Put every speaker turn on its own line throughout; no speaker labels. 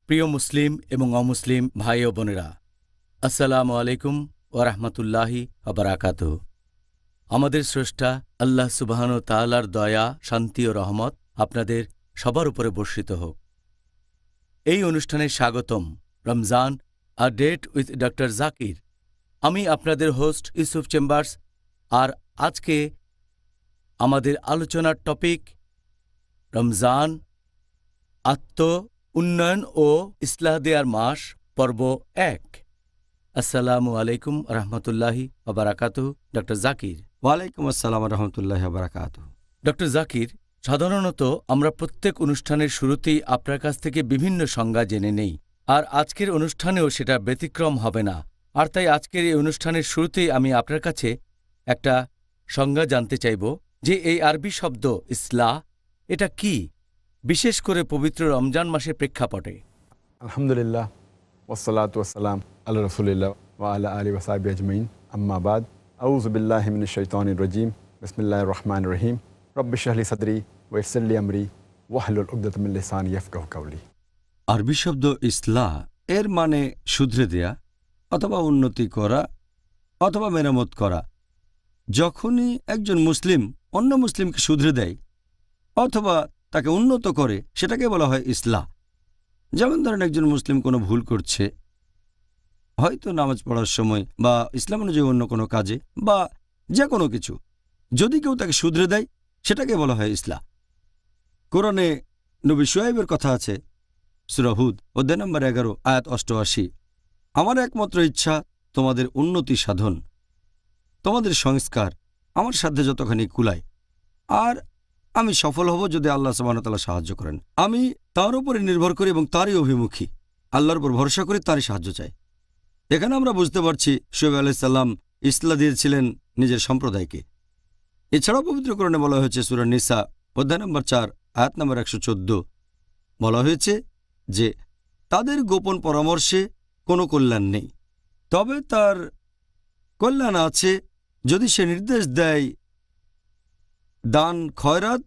প্রিয় মুসলিম এবং অমুসলিম ভাই ও বোনেরা, আসসালামু আলাইকুম ওয়া রাহমাতুল্লাহি ওয়া বারাকাতুহু। আমাদের স্রষ্টা আল্লাহ সুবহানাহু ওয়া তাআলার দয়া, শান্তি ও রহমত আপনাদের সবার উপরে বর্ষিত হোক। এই অনুষ্ঠানে স্বাগতম। Ramzan a date with doctor Zakir. আমি আপনাদের হোস্ট ইউসুফ চেম্বার্স। আর আজকে আমাদের আলোচনার টপিক রমজান, আত্ম উন্নয়ন ও ইসলাহ দেয়ার মাস, পর্ব ১। আসসালামু আলাইকুম রহমতুল্লাহি ওয়া বারাকাতুহু। ডক্টর জাকির।
ওয়ালাইকুম আসসালাম রহমতুল্লাহ বারাকাতুহ।
ডক্টর জাকির, সাধারণত আমরা প্রত্যেক অনুষ্ঠানের শুরুতেই আপনার কাছ থেকে বিভিন্ন সংজ্ঞা জেনে নেই, আর আজকের অনুষ্ঠানেও সেটা ব্যতিক্রম হবে না। আর তাই আজকের এই অনুষ্ঠানের শুরুতেই আমি আপনার কাছে একটা সংজ্ঞা জানতে চাইব যে এই আরবি শব্দ ইসলাহ এটা কি, বিশেষ করে পবিত্র রমজান মাসের প্রেক্ষাপটে।
আলহামদুলিল্লাহ ওয়াসসালাতু ওয়াসসালাম আলা রাসূলিল্লাহ ওয়া আলা আলিহি ওয়া সাহবিহি আজমাইন, আম্মা বাদ। আউযু বিল্লাহি মিনাশ শাইতানির রাজীম। বিসমিল্লাহির রহমানির রহিম। রব্বি ইশরাহ লি সাদরি ওয়া ইয়াসসির লি আমরি ওয়াহলুল উকদাতাম মিন লিসানি ইয়াফকাহু কাওলি।
আরবি শব্দ ইসলাহ এর মানে শুধরে দেয়া অথবা উন্নতি করা অথবা মেরামত করা। যখনই একজন মুসলিম অন্য মুসলিমকে শুধরে দেয় অথবা তাকে উন্নত করে, সেটাকে বলা হয় ইসলাহ। যেমন ধরেন, একজন মুসলিম কোনো ভুল করছে, হয়তো নামাজ পড়ার সময় বা ইসলাম অনুযায়ী অন্য কোনো কাজে বা যে কোনো কিছু, যদি কেউ তাকে শুধরে দেয় সেটাকে বলা হয় ইসলাহ। কোরআনে নবী শুআয়বের কথা আছে, সূরা হুদ অধ্যায় নম্বর 11 আয়াত 88। আমার একমাত্র ইচ্ছা তোমাদের উন্নতি সাধন, তোমাদের সংস্কার আমার সাধ্যে যতখানি কুলায়, আর আমি সফল হব যদি আল্লাহ সুবহানাহু ওয়া তাআলা সাহায্য করেন। আমি তার উপরে নির্ভর করি এবং তারই অভিমুখী, আল্লাহর উপর ভরসা করে তারই সাহায্য চাই। এখানে আমরা বুঝতে পারছি শুআয়ব আলাইহিস সালাম ইসলাহ দিয়েছিলেন নিজের সম্প্রদায়কে। এছাড়াও পবিত্র কোরআনে বলা হয়েছে, সূরা নিসা অধ্যায় নম্বর 4 আয়াত নম্বর 114, বলা হয়েছে যে তাদের গোপন পরামর্শে কোনো কল্যাণ নেই, তবে তার কল্যাণ আছে যদি সে নির্দেশ দেয় দান, খয়রাত,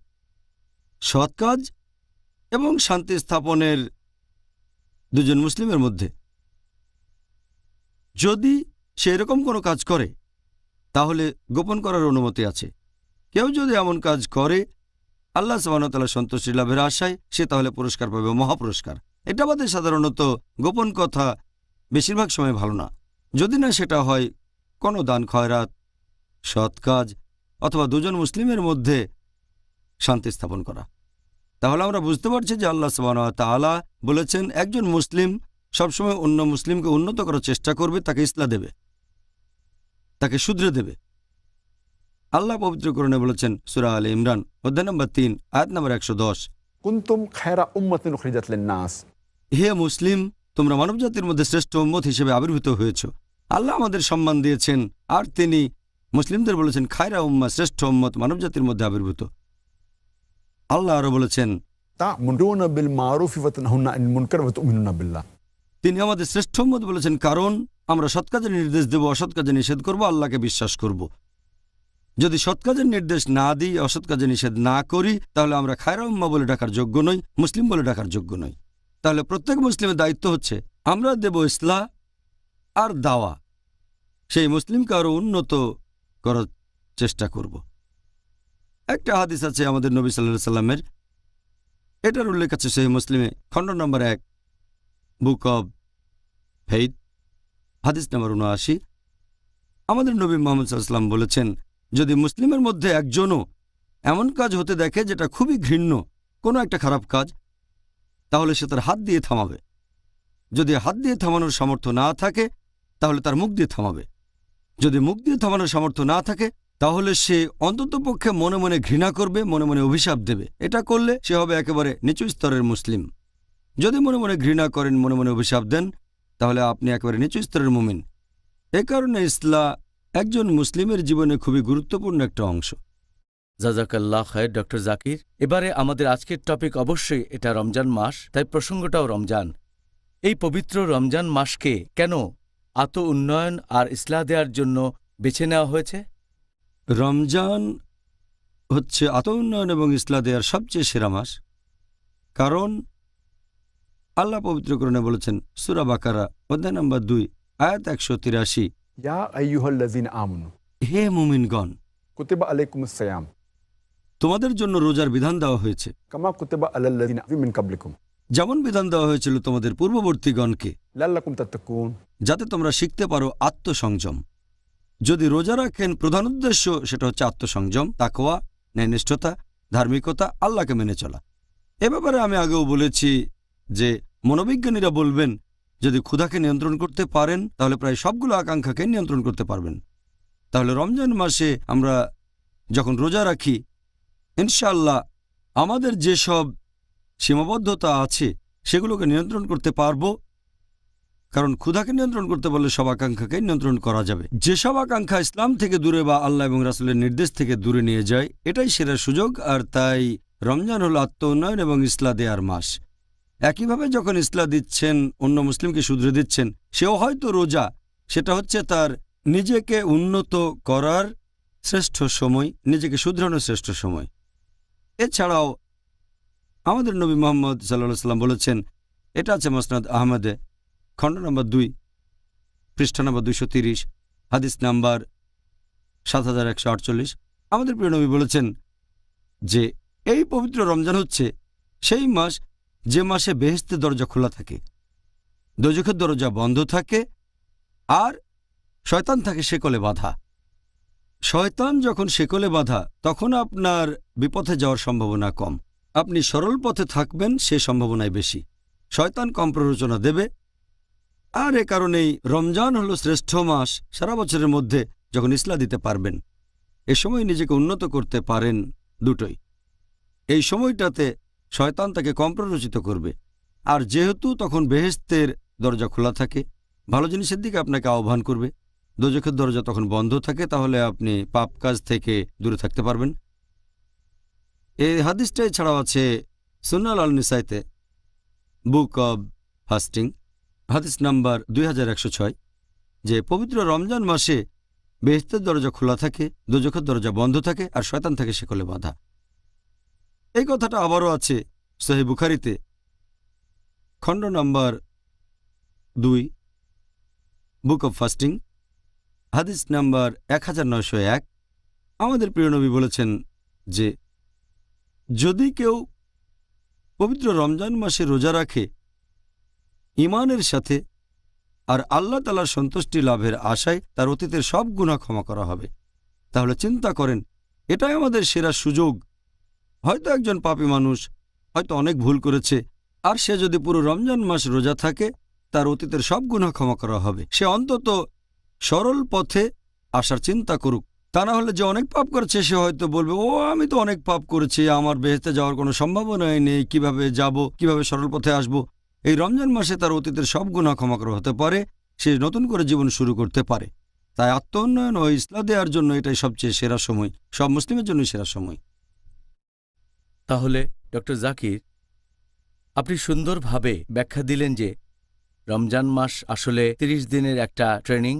সৎ কাজ এবং শান্তি স্থাপনের দুজন মুসলিমের মধ্যে। যদি সে এরকম কোনো কাজ করে তাহলে গোপন করার অনুমতি আছে। কেউ যদি এমন কাজ করে আল্লাহ সুবহানাহু ওয়া তাআলার সন্তুষ্টি লাভের আশায়, সে তাহলে পুরস্কার পাবে, মহাপুরস্কার। এটা বাদে সাধারণত গোপন কথা বেশিরভাগ সময় ভালো না, যদি না সেটা হয় কোনো দান, খয়রাত, সৎ কাজ অথবা দুজন মুসলিমের মধ্যে শান্তি স্থাপন করা। তাহলে আমরা বুঝতে পারছি যে আল্লাহ সুবহানাহু ওয়া তাআলা বলেছেন একজন মুসলিম সবসময় অন্য মুসলিমকে উন্নত করার চেষ্টা করবে, তাকে ইসলাহ দেবে, তাকে শুধরে দেবে। আল্লাহ পবিত্র কোরআনে বলেছেন, সূরা আলে ইমরান অধ্যায় নম্বর 3 আয়াত নম্বর 110,
কুনতুম খায়রা উম্মাতিন উখরিজাত লিন-নাস।
হে মুসলিম, তোমরা মানবজাতির মধ্যে শ্রেষ্ঠ উম্মত হিসেবে আবির্ভূত হয়েছ। আল্লাহ আমাদের সম্মান দিয়েছেন, আর তিনি মুসলিমদের বলেছেন খায়রা উম্মাহ, শ্রেষ্ঠ উম্মত মানবজাতির মধ্যে আবির্ভূত। আল্লাহ আরো বলেছেন,
তা'মুরুনা বিল মা'রুফি ওয়া তানহাউনা আনিল মুনকার ওয়া তু'মিনুনা বিল্লাহ।
তিনি আমাদের শ্রেষ্ঠ উম্মত বলেছেন কারণ আমরা সৎ কাজের নির্দেশ দেব, অসৎ কাজে নিষেধ করব, আল্লাহকে বিশ্বাস করব। যদি সৎ কাজের নির্দেশ না দিই, অসৎ কাজে নিষেধ না করি, তাহলে আমরা খায়রা উম্মাহ বলে ডাকার যোগ্য নই, মুসলিম বলে ডাকার যোগ্য নই। তাহলে প্রত্যেক মুসলিমের দায়িত্ব হচ্ছে আমরা দেব ইসলাহ আর দাওয়া, সেই মুসলিমকে আরো উন্নত করার চেষ্টা করব। একটা হাদিস আছে আমাদের নবী সাল্লাল্লাহু আলাইহি সাল্লামের, এটার উল্লেখ আছে সহিহ মুসলিমে খণ্ড নম্বর 1 বুক অব ফেইথ হাদিস নম্বর 79। আমাদের নবী মুহাম্মদ সাল্লাল্লাহু আলাইহি সাল্লাম বলেছেন, যদি মুসলিমের মধ্যে একজনও এমন কাজ হতে দেখে যেটা খুবই ঘৃণ্য, কোনো একটা খারাপ কাজ, তাহলে সে তার হাত দিয়ে থামাবে। যদি হাত দিয়ে থামানোর সামর্থ্য না থাকে তাহলে তার মুখ দিয়ে থামাবে। যদি মুখ দিয়ে থামানোর সামর্থ্য না থাকে তাহলে সে অন্ততপক্ষে মনে মনে ঘৃণা করবে, মনে মনে অভিশাপ দেবে। এটা করলে সে হবে একেবারে নিচু স্তরের মুসলিম। যদি মনে মনে ঘৃণা করেন, মনে মনে অভিশাপ দেন, তাহলে আপনি একেবারে নিচু স্তরের মুমিন। এ কারণে ইসলাম একজন মুসলিমের জীবনে খুবই গুরুত্বপূর্ণ একটা অংশ।
জাযাকাল্লাহ খায়ের ডক্টর জাকির। এবারে আমাদের আজকের টপিক অবশ্যই এটা রমজান মাস, তাই প্রসঙ্গটাও রমজান। এই পবিত্র রমজান মাসকে কেন আত্ম উন্নয়ন আর ইসলাহ দেওয়ার জন্য বেছে নেওয়া হয়েছে?
রমজান হচ্ছে আত্ম উন্নয়ন এবং ইসলাহ দেওয়ার সবচেয়ে সেরা মাস, কারণ আল্লাহ পবিত্রকরণে বলেছেন সূরা বাকারা অধ্যায় নম্বর 2 আয়াত 183,
या अय्युहल्लज़ीना आमनू
হে মুমিনগণ,
कुतिबा अलैकुमुस सियाम
তোমাদের জন্য রোজার বিধান দেওয়া হয়েছে
कमा कुतिबा अलल्लज़ीना मिन कब्लिकुम
যেমন বিধান দেওয়া হয়েছিল তোমাদের পূর্ববর্তীগণকে,
लअल्लकुम तत्तकून।
যাতে তোমরা শিখতে পারো আত্মসংযম। যদি রোজা রাখেন প্রধান উদ্দেশ্য সেটা হচ্ছে আত্মসংযম, তাকওয়া, ন্যায়নিষ্ঠতা, ধার্মিকতা, আল্লাহকে মেনে চলা। এ ব্যাপারে আমি আগেও বলেছি যে মনোবিজ্ঞানীরা বলবেন যদি ক্ষুধাকে নিয়ন্ত্রণ করতে পারেন তাহলে প্রায় সবগুলো আকাঙ্ক্ষাকে নিয়ন্ত্রণ করতে পারবেন। তাহলে রমজান মাসে আমরা যখন রোজা রাখি ইনশাআল্লাহ আমাদের যেসব সীমাবদ্ধতা আছে সেগুলোকে নিয়ন্ত্রণ করতে পারবো, কারণ ক্ষুধাকে নিয়ন্ত্রণ করতে পারলে সব আকাঙ্ক্ষাকে নিয়ন্ত্রণ করা যাবে। যেসব আকাঙ্ক্ষা ইসলাম থেকে দূরে বা আল্লাহ এবং রাসূলের নির্দেশ থেকে দূরে নিয়ে যায়, এটাই সেরা সুযোগ। আর তাই রমজান হলো আত্ম উন্নয়ন এবং ইসলাহ দেওয়ার মাস। একইভাবে যখন ইসলাহ দিচ্ছেন, অন্য মুসলিমকে শুধরে দিচ্ছেন, সেও হয়তো রোজা, সেটা হচ্ছে তার নিজেকে উন্নত করার শ্রেষ্ঠ সময়, নিজেকে শুধরানোর শ্রেষ্ঠ সময়। এছাড়াও আমাদের নবী মুহাম্মদ সাল্লাল্লাহু আলাইহি ওয়াসাল্লাম বলেছেন, এটা আছে মুসনাদ আহমদে খণ্ড নম্বর 2 পৃষ্ঠা নম্বর 230 হাদিস নাম্বার 7148। আমাদের প্রিয় নবী বলেছেন যে এই পবিত্র রমজান হচ্ছে সেই মাস যে মাসে বেহেশতের দরজা খোলা থাকে, দোজখের দরজা বন্ধ থাকে, আর শয়তান থাকে শেকলে বাঁধা। শয়তান যখন শেকলে বাঁধা তখন আপনার বিপথে যাওয়ার সম্ভাবনা কম, আপনি সরল পথে থাকবেন সে সম্ভাবনাই বেশি। শয়তান কম প্ররোচনা দেবে। আর এ কারণেই রমজান হলো শ্রেষ্ঠ মাস সারা বছরের মধ্যে যখন ইসলাহ দিতে পারবেন। এ সময় নিজেকে উন্নত করতে পারেন দুটোই। এই সময়টাতে শয়তান তাকে কম প্ররোচিত করবে, আর যেহেতু তখন বেহেশতের দরজা খোলা থাকে, ভালো জিনিসের দিকে আপনাকে আহ্বান করবে, দোজখের দরজা তখন বন্ধ থাকে, তাহলে আপনি পাপ কাজ থেকে দূরে থাকতে পারবেন। এই হাদিসটাই ছাড়াও আছে সুন্নাহ আল নিসাইতে বুক অব ফাস্টিং হাদিস নাম্বার 2106, যে পবিত্র রমজান মাসে বেহেশতের দরজা খোলা থাকে, দোজখের দরজা বন্ধ থাকে, আর শয়তান থাকে শেকলে বাঁধা। এই কথাটা আবারও আছে সহিহ বুখারীতে খণ্ড নাম্বার 2 বুক অব ফাস্টিং হাদিস নাম্বার 1901। আমাদের প্রিয় নবী বলেছেন যে যদি কেউ পবিত্র রমজান মাসে রোজা রাখে ঈমানের সাথে আর আল্লাহ তাআলার সন্তুষ্টি লাভের আশায়, তার অতীতের সব গুনাহ ক্ষমা করা হবে। তাহলে চিন্তা করেন, এটাই আমাদের সেরা সুযোগ। হয়তো একজন পাপী মানুষ হয়তো অনেক ভুল করেছে, আর সে যদি পুরো রমজান মাস রোজা থাকে তার অতীতের সব গুনাহ ক্ষমা করা হবে। সে অন্তত সরল পথে আসার চিন্তা করুক। তা না হলে যে অনেক পাপ করেছে সে হয়তো বলবে, ও আমি তো অনেক পাপ করেছি, আমার বেহেশতে যাওয়ার কোনো সম্ভাবনাই নেই, কিভাবে যাব, কিভাবে সরল পথে আসব। এই রমজান মাসে তার অতীতের সব গুনাহ ক্ষমা করা হতে পারে, সে নতুন করে জীবন শুরু করতে পারে। তাই আত্ম উন্নয়ন ও ইসলাহ দেওয়ার জন্য এটাই সবচেয়ে সেরা সময়, সব মুসলিমের জন্যই সেরা সময়।
তাহলে ডক্টর জাকির, আপনি সুন্দরভাবে ব্যাখ্যা দিলেন যে রমজান মাস আসলে 30 দিনের একটা ট্রেনিং,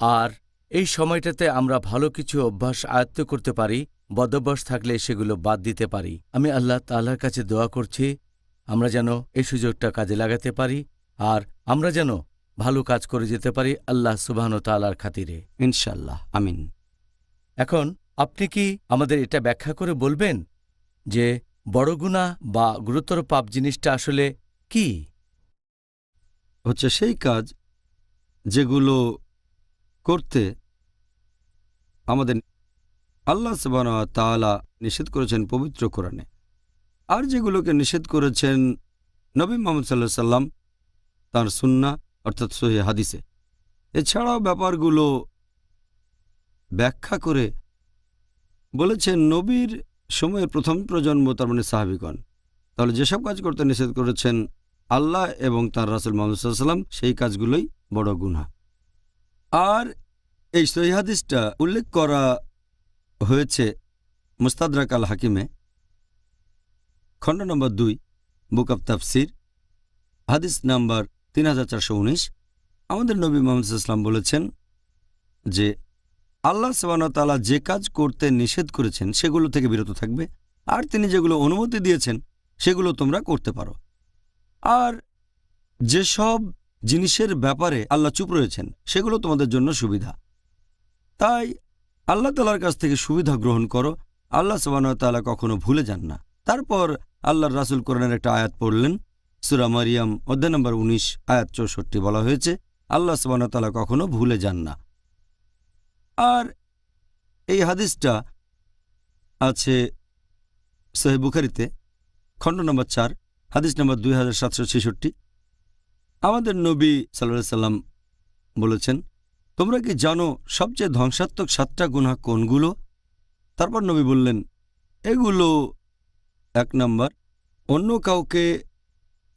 আর এই সময়টাতে আমরা ভালো কিছু অভ্যাস আয়ত্ত করতে পারি, বদভ্যাস থাকলে সেগুলো বাদ দিতে পারি। আমি আল্লাহ তাআলার কাছে দোয়া করছি আমরা যেন এই সুযোগটা কাজে লাগাতে পারি, আর আমরা যেন ভালো কাজ করে যেতে পারি আল্লাহ সুবহানাহু ওয়া তাআলার খাতিরে,
ইনশাআল্লাহ, আমিন।
এখন আপনি কি আমাদের এটা ব্যাখ্যা করে বলবেন যে বড় গুনাহ বা গুরুতর পাপ জিনিসটা আসলে কি?
হচ্ছে সেই কাজ যেগুলো করতে আমাদের আল্লাহ সুবহানাহু ওয়া তাআলা নিষেধ করেছেন পবিত্র কোরআনে, আর যেগুলোকে নিষেধ করেছেন নবী মুহাম্মদ সাল্লাল্লাহু আলাইহি সাল্লাম তাঁর সুন্নাহ অর্থাৎ সহিহ হাদিসে। এছাড়াও ব্যাপারগুলো ব্যাখ্যা করে বলেছেন নবীর সময়ের প্রথম প্রজন্ম, তার মানে সাহাবীগণ। তাহলে যেসব কাজ করতে নিষেধ করেছেন আল্লাহ এবং তাঁর রাসূল মুহাম্মদ সাল্লাল্লাহু আলাইহি সাল্লাম, সেই কাজগুলোই বড় গুনাহ। আর এই সহিহ হাদিসটা উল্লেখ করা হয়েছে মুস্তাদরাক আল হাকিমে খণ্ড নম্বর 2 বুক অব তাফসির হাদিস নাম্বার 3419। আমাদের নবী মুহাম্মদ সাল্লাল্লাহু আলাইহি ওয়াসাল্লাম বলেছেন যে আল্লাহ সুবহানাহু ওয়া তাআলা যে কাজ করতে নিষেধ করেছেন সেগুলো থেকে বিরত থাকবে, আর তিনি যেগুলো অনুমতি দিয়েছেন সেগুলো তোমরা করতে পারো। আর যেসব জিনিসের ব্যাপারে আল্লাহ চুপ রয়েছেন সেগুলো তোমাদের জন্য সুবিধা। তাই আল্লাহ তাআলার কাছ থেকে সুবিধা গ্রহণ করো। আল্লাহ সুবহানাহু ওয়া তাআলা কখনো ভুলে যান না। তারপর আল্লাহর রাসূল কোরআনের একটা আয়াত পড়লেন, সূরা মারিয়াম অধ্যায় নম্বর 19 আয়াত 64 বলা হয়েছে, আল্লাহ সুবহানাহু ওয়া তাআলা কখনো ভুলে যান না। আর এই হাদিসটা আছে সহিহ বুখারীতে, খণ্ড নম্বর 4, হাদিস নম্বর 2766। আমাদের নবী সাল্লাল্লাহু আলাইহি সাল্লাম বলেছেন, তোমরা কি জানো সবচেয়ে ধ্বংসাত্মক 7টা গুনাহ কোনগুলো? তারপর নবী বললেন, এগুলো 1 নম্বর, অন্য কাউকে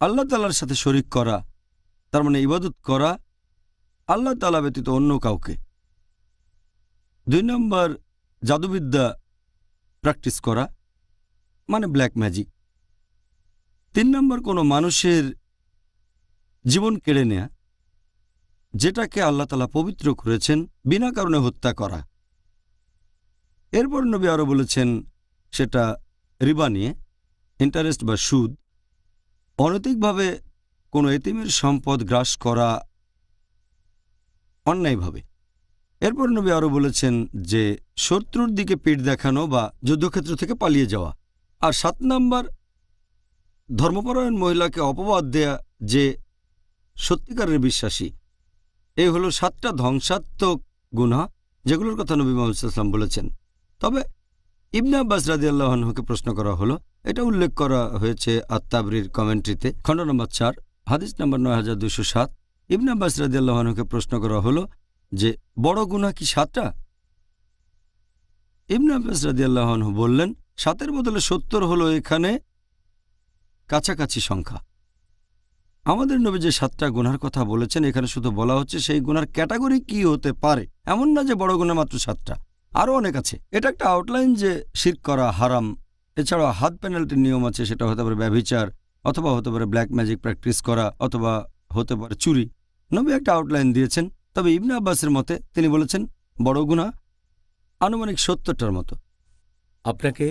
আল্লাহ তাআলার সাথে শরীক করা, তার মানে ইবাদত করা আল্লাহ তাআলা ব্যতীত অন্য কাউকে। 2 নম্বর, জাদুবিদ্যা প্র্যাকটিস করা, মানে ব্ল্যাক ম্যাজিক। 3 নম্বর, কোনো মানুষের জীবন কেড়ে নেয়া, যেটাকে আল্লাহ তাআলা পবিত্র করেছেন, বিনা কারণে হত্যা করা। এরপর নবী আরও বলেছেন, সেটা রিবা নিয়ে, ইন্টারেস্ট বা সুদ, অনৈতিকভাবে কোনো এতিমের সম্পদ গ্রাস করা অন্যায়ভাবে। এরপর নবী আরও বলেছেন যে শত্রুর দিকে পিঠ দেখানো বা যুদ্ধক্ষেত্র থেকে পালিয়ে যাওয়া। আর 7 নম্বর, ধর্মপরায়ণ মহিলাকে অপবাদ দেয়া যে সত্যিকারের বিশ্বাসী। এই হলো 7টা ধ্বংসাত্মক গুনাহ যেগুলোর কথা নবী মুহাম্মদ সাল্লাল্লাহু আলাইহি ওয়াসাল্লাম বলেছেন। তবে ইবনে আব্বাস রাদিয়াল্লাহু আনহুকে প্রশ্ন করা হলো, এটা উল্লেখ করা হয়েছে আত-তাবরির কমেন্ট্রিতে, খণ্ড নম্বর 4 হাদিস নম্বর 9207। ইবনে আব্বাস রাদিয়াল্লাহু আনহুকে প্রশ্ন করা হলো যে বড় গুনাহ কি 7টা? ইবনে আব্বাস রাদিয়াল্লাহু আনহু বললেন, 7-এর বদলে 70 হলো এখানে কাছাকাছি সংখ্যা। আমাদের নবী যে 7টা গুনার কথা বলেছেন, এখানে শুধু বলা হচ্ছে সেই গুনার ক্যাটাগরি কি হতে পারে, এমন না যে বড় গুনাহ মাত্র 7টা, আরও অনেক আছে। এটা একটা আউটলাইন যে শিরক করা হারাম। এছাড়াও হাত পেনাল্টির নিয়ম আছে, সেটা হতে পারে ব্যভিচার, অথবা হতে পারে ব্ল্যাক ম্যাজিক প্র্যাকটিস করা, অথবা হতে পারে চুরি। নবী একটা আউটলাইন দিয়েছেন। তবে ইবনে আব্বাসের মতে তিনি বলেছেন বড় গুনাহ আনুমানিক 70টার মতো।
আপনাকে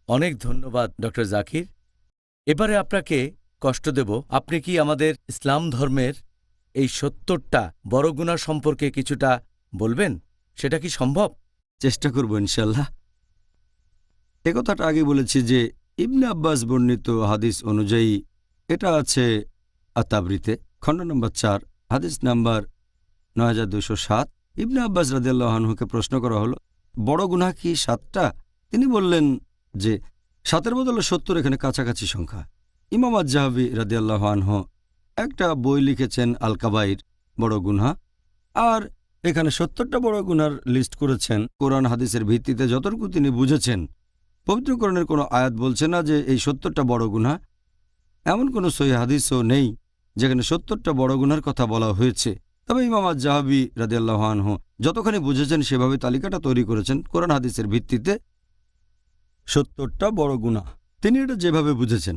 অনেক ধন্যবাদ ডক্টর জাকির। এবারে আপনাকে কষ্ট দেব, আপনি কি আমাদের ইসলাম ধর্মের এই 70টা বড় গুনাহ সম্পর্কে কিছুটা বলবেন? সেটা কি সম্ভব?
চেষ্টা করব ইনশাল্লাহ। এ কথাটা আগে বলেছি যে ইবনে আব্বাস বর্ণিত হাদিস অনুযায়ী এটা আছে আত-তাবরিতে, খণ্ড নম্বর 4 হাদিস নাম্বার 9207। ইবনে আব্বাস রাদিয়াল্লাহু আনহুকে প্রশ্ন করা হলো, বড় গুনাহ কি 7টা? তিনি বললেন যে 7-এর বদলে 70 এখানে কাছাকাছি সংখ্যা। ইমাম আয-যাহাবী রাদিয়াল্লাহু আনহু একটা বই লিখেছেন আল কাবাইর, বড় গুনাহ, আর এখানে 70টা বড় গুনার লিস্ট করেছেন কোরআন হাদিসের ভিত্তিতে যতটুকু তিনি বুঝেছেন। পবিত্র কোরআনের কোনো আয়াত বলছে না যে এই 70টা বড় গুনাহ। এমন কোনো সহিহ হাদিসও নেই যেখানে 70টা বড় গুনার কথা বলা হয়েছে। তবে ইমাম আয-যাহাবী রাদিয়াল্লাহু আনহু যতখানি বুঝেছেন সেভাবে তালিকাটা তৈরি করেছেন কোরআন হাদিসের ভিত্তিতে। 70টা বড় গুনাহ তিনি এটা যেভাবে বুঝেছেন।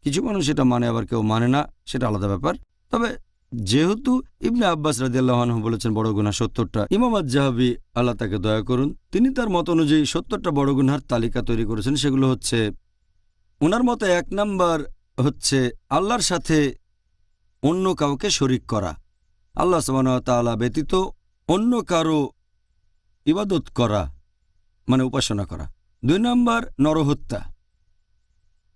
কিছু মানুষ এটা মানে, আবার কেউ মানে না, সেটা আলাদা ব্যাপার। তবে যেহেতু ইবনে আব্বাস রাদিয়াল্লাহু আনহু বলেছেন বড় গুনাহ 70টা, ইমাম আয-যাহাবী আল্লাহ তাকে দয়া করুন, তিনি তার মত অনুযায়ী 70টা বড় গুনাহর তালিকা তৈরি করেছেন। সেগুলো হচ্ছে, ওনার মতে 1 নাম্বার হচ্ছে আল্লাহর সাথে অন্য কাউকে শরীক করা, আল্লাহ সুবহানাহু ওয়া তাআলা ব্যতীত অন্য কারো ইবাদত করা, মানে উপাসনা করা। 2 নাম্বার নরহত্যা।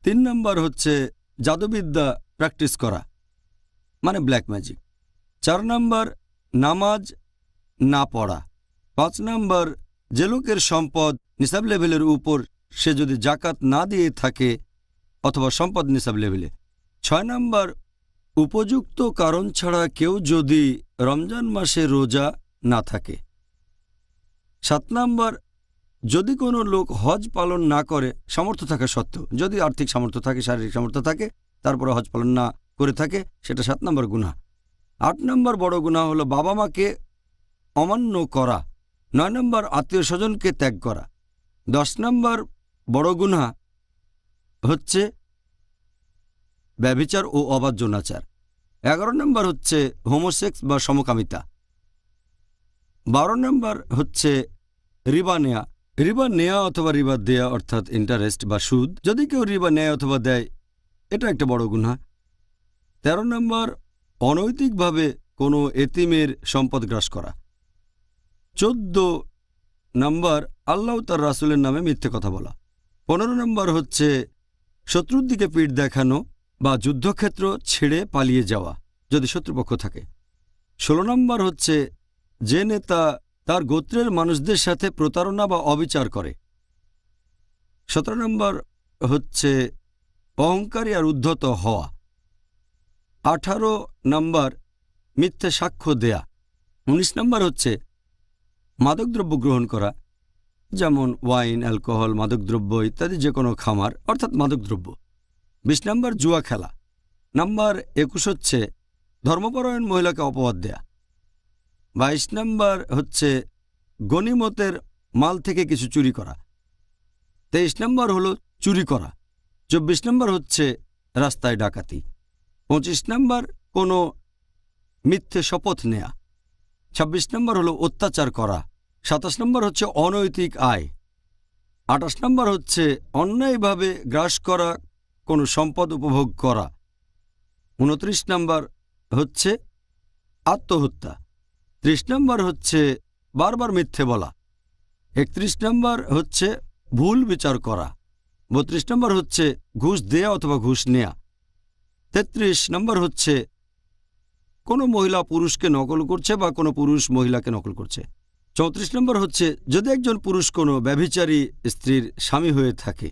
3 নাম্বার হচ্ছে জাদুবিদ্যা প্র্যাকটিস করা, মানে ব্ল্যাক ম্যাজিক। 4 নাম্বার নামাজ না পড়া। 5 নাম্বার যে লোকের সম্পদ নিসাব লেভেলের উপর, সে যদি জাকাত না দিয়ে থাকে অথবা সম্পদ নিসাব লেভেলে। 6 নাম্বার উপযুক্ত কারণ ছাড়া কেউ যদি রমজান মাসে রোজা না থাকে। 7 নাম্বার যদি কোনো লোক হজ পালন না করে সামর্থ্য থাকা সত্ত্বেও, যদি আর্থিক সামর্থ্য থাকে, শারীরিক সামর্থ্য থাকে, তারপরে হজ পালন না করে থাকে, সেটা 7 নম্বর গুনাহ। 8 নম্বর বড় গুনাহ হলো বাবা মাকে অমান্য করা। 9 নম্বর আত্মীয় স্বজনকে ত্যাগ করা। 10 নম্বর বড় গুনাহ হচ্ছে ব্যভিচার ও অবাধ্য নাচার। 11 নম্বর হচ্ছে হোমোসেক্স বা সমকামিতা। 12 নম্বর হচ্ছে রিবা নেয়া। রিবা নেয়া অথবা রিবা দেয়া অর্থাৎ ইন্টারেস্ট বা সুদ। যদি কেউ রিবা নেয় অথবা দেয়, এটা একটা বড় গুনাহ। 13 নম্বর অনৈতিকভাবে কোনো এতিমের সম্পদ গ্রাস করা। 14 নম্বর আল্লাহ তার রাসূলের নামে মিথ্যে কথা বলা। 15 নম্বর হচ্ছে শত্রুর দিকে পিঠ দেখানো বা যুদ্ধক্ষেত্র ছেড়ে পালিয়ে যাওয়া যদি শত্রুপক্ষ থাকে। 16 নম্বর হচ্ছে যে নেতা তার গোত্রের মানুষদের সাথে প্রতারণা বা অবিচার করে। 17 নম্বর হচ্ছে অহংকারী আর উদ্ধত হওয়া। 18 নম্বর মিথ্যে সাক্ষ্য দেয়া। 19 নম্বর হচ্ছে মাদকদ্রব্য গ্রহণ করা, যেমন ওয়াইন, অ্যালকোহল, মাদকদ্রব্য ইত্যাদি যে কোনো খামার অর্থাৎ মাদকদ্রব্য। 20 নম্বর জুয়া খেলা। নাম্বার 21 হচ্ছে ধর্মপরায়ণ মহিলাকে অপবাদ দেয়া। 22 নম্বর হচ্ছে গনিমতের মাল থেকে কিছু চুরি করা। 23 নম্বর হলো চুরি করা। 24 নম্বর হচ্ছে রাস্তায় ডাকাতি। 25 নম্বর কোনো মিথ্যে শপথ নেয়া। 26 নম্বর হলো অত্যাচার করা। 27 নম্বর হচ্ছে অনৈতিক আয়। 28 নম্বর হচ্ছে অন্যায়ভাবে গ্রাস করা কোনো সম্পদ উপভোগ করা। 29 নম্বর হচ্ছে আত্মহত্যা। 30 নম্বর হচ্ছে বারবার মিথ্যে বলা। 31 নম্বর হচ্ছে ভুল বিচার করা। 32 নম্বর হচ্ছে ঘুষ দেয়া অথবা ঘুষ নেয়া। 33 নম্বর হচ্ছে কোনো মহিলা পুরুষকে নকল করছে বা কোনো পুরুষ মহিলাকে নকল করছে। 34 নম্বর হচ্ছে যদি একজন পুরুষ কোনো ব্যভিচারী স্ত্রীর স্বামী হয়ে থাকে।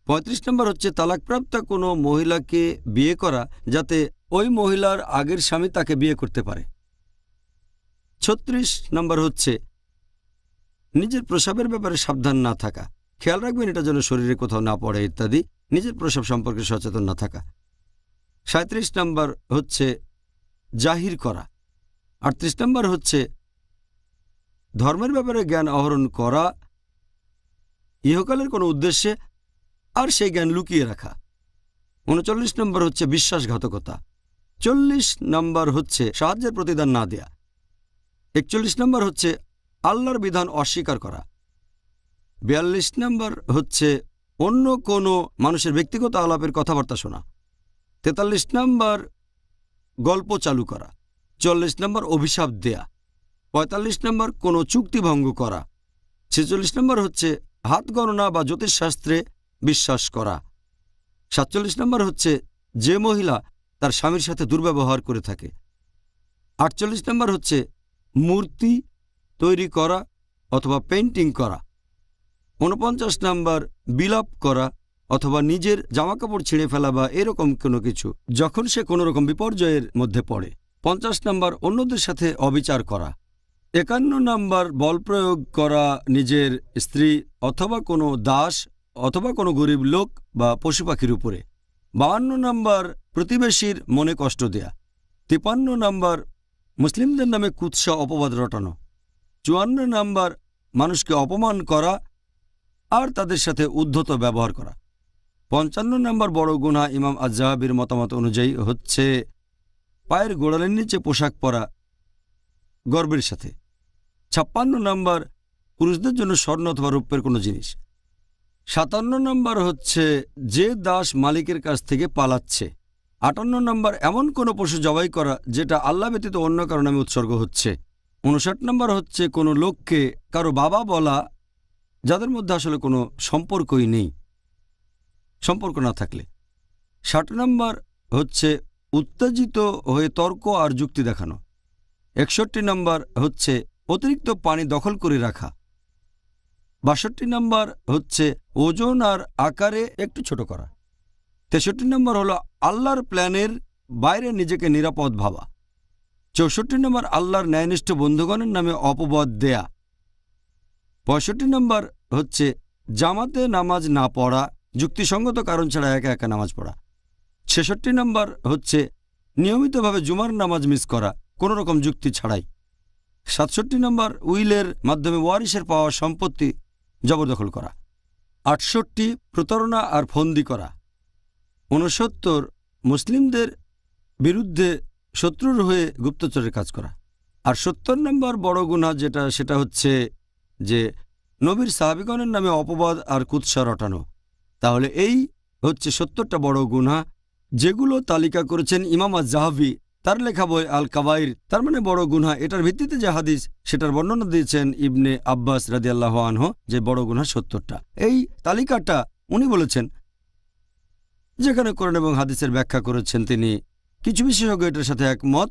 35 নম্বর হচ্ছে তালাকপ্রাপ্তা কোনো মহিলাকে বিয়ে করা যাতে ওই মহিলার আগের স্বামী তাকে বিয়ে করতে পারে। 36 নম্বর হচ্ছে নিজের প্রস্রাবের ব্যাপারে সাবধান না থাকা, খেয়াল রাখবেন এটা যেন শরীরে কোথাও না পড়ে ইত্যাদি, নিজের প্রস্রাব সম্পর্কে সচেতন না থাকা। 37 নম্বর হচ্ছে জাহির করা। 38 নম্বর হচ্ছে ধর্মের ব্যাপারে জ্ঞান আহরণ করা ইহকালের কোনো উদ্দেশ্যে আর সেই জ্ঞান লুকিয়ে রাখা। 39 নম্বর হচ্ছে বিশ্বাসঘাতকতা। 40 নম্বর হচ্ছে সাহায্যের প্রতিদান না দেয়া। 41 নম্বর হচ্ছে আল্লাহর বিধান অস্বীকার করা। 42 নম্বর হচ্ছে অন্য কোনো মানুষের ব্যক্তিগত আলাপের কথাবার্তা শোনা। 43 নম্বর গল্প চালু করা। 44 নম্বর অভিশাপ দেয়া। 45 নম্বর কোনো চুক্তি ভঙ্গ করা। 46 নম্বর হচ্ছে হাত গণনা বা জ্যোতিষশাস্ত্রে বিশ্বাস করা। 47 নম্বর হচ্ছে যে মহিলা তার স্বামীর সাথে দুর্ব্যবহার করে থাকে। 48 নম্বর হচ্ছে মূর্তি তৈরি করা অথবা পেইন্টিং করা। 49 নম্বর বিলাপ করা অথবা নিজের জামাকাপড় ছিঁড়ে ফেলা বা এরকম কোনো কিছু যখন সে কোনো রকম বিপর্যয়ের মধ্যে পড়ে। 50 নম্বর অন্যদের সাথে অবিচার করা। 51 নম্বর বল প্রয়োগ করা নিজের স্ত্রী অথবা কোনো দাস অথবা কোনো গরিব লোক বা পশু পাখির উপরে। 52 নম্বর প্রতিবেশীর মনে কষ্ট দেয়া। 53 নম্বর মুসলিমদের নামে কুৎসা অপবাদ রটানো। 54 নম্বর মানুষকে অপমান করা আর তাদের সাথে উদ্ধত ব্যবহার করা। 55 নম্বর বড় গুনাহ ইমাম আজ-যাহাবির মতামত অনুযায়ী হচ্ছে পায়ের গোড়ালির নিচে পোশাক পরা গর্বের সাথে। 56 নম্বর পুরুষদের জন্য স্বর্ণ অথবা রৌপ্যের কোনো জিনিস। 57 নম্বর হচ্ছে যে দাস মালিকের কাছ থেকে পালাচ্ছে। 58 নম্বর এমন কোনো পশু জবাই করা যেটা আল্লাহ ব্যতীত অন্য কারো নামে উৎসর্গ হচ্ছে। 59 নম্বর হচ্ছে কোনো লোককে কারো বাবা বলা যাদের মধ্যে আসলে কোনো সম্পর্কই নেই, সম্পর্ক না থাকলে। 60 নম্বর হচ্ছে উত্তেজিত হয়ে তর্ক আর যুক্তি দেখানো। 61 নম্বর হচ্ছে অতিরিক্ত পানি দখল করে রাখা। 62 নম্বর হচ্ছে ওজন আর আকারে একটু ছোট করা। 63 নম্বর হলো আল্লাহর প্ল্যানের বাইরে নিজেকে নিরাপদ ভাবা। 64 নম্বর আল্লাহর ন্যায়নিষ্ঠ বন্ধুগণের নামে অপবাদ দেয়া। 65 নম্বর হচ্ছে জামাতে নামাজ না পড়া, যুক্তিসঙ্গত কারণ ছাড়া একা একা নামাজ পড়া। 66 নম্বর হচ্ছে নিয়মিতভাবে জুমার নামাজ মিস করা কোনো রকম যুক্তি ছাড়াই। 67 নম্বর উইলের মাধ্যমে ওয়ারিসের পাওয়া সম্পত্তি জবরদখল করা। 68 প্রতারণা আর ফন্দি করা। 69 মুসলিমদের বিরুদ্ধে শত্রুর হয়ে গুপ্তচরের কাজ করা। আর 70 নম্বর বড় গুনাহ সেটা হচ্ছে যে নবীর সাহাবীগণের নামে অপবাদ আর কুৎসা রটানো। তাহলে এই হচ্ছে 70টা বড় গুনাহ যেগুলো তালিকা করেছেন ইমাম আজ-জাহাবি তার লেখা বই আল কাবাইর, তার মানে বড় গুনাহ, এটার ভিত্তিতে যে হাদিস সেটার বর্ণনা দিয়েছেন ইবনে আব্বাস রাদিয়াল্লাহু আনহু যে বড় গুনাহ ৭০টা। এই তালিকাটা উনি বলেছেন, যেখানে কোরআন এবং হাদিসের ব্যাখ্যা করেছেন তিনি। কিছু বিশেষজ্ঞ এটার সাথে একমত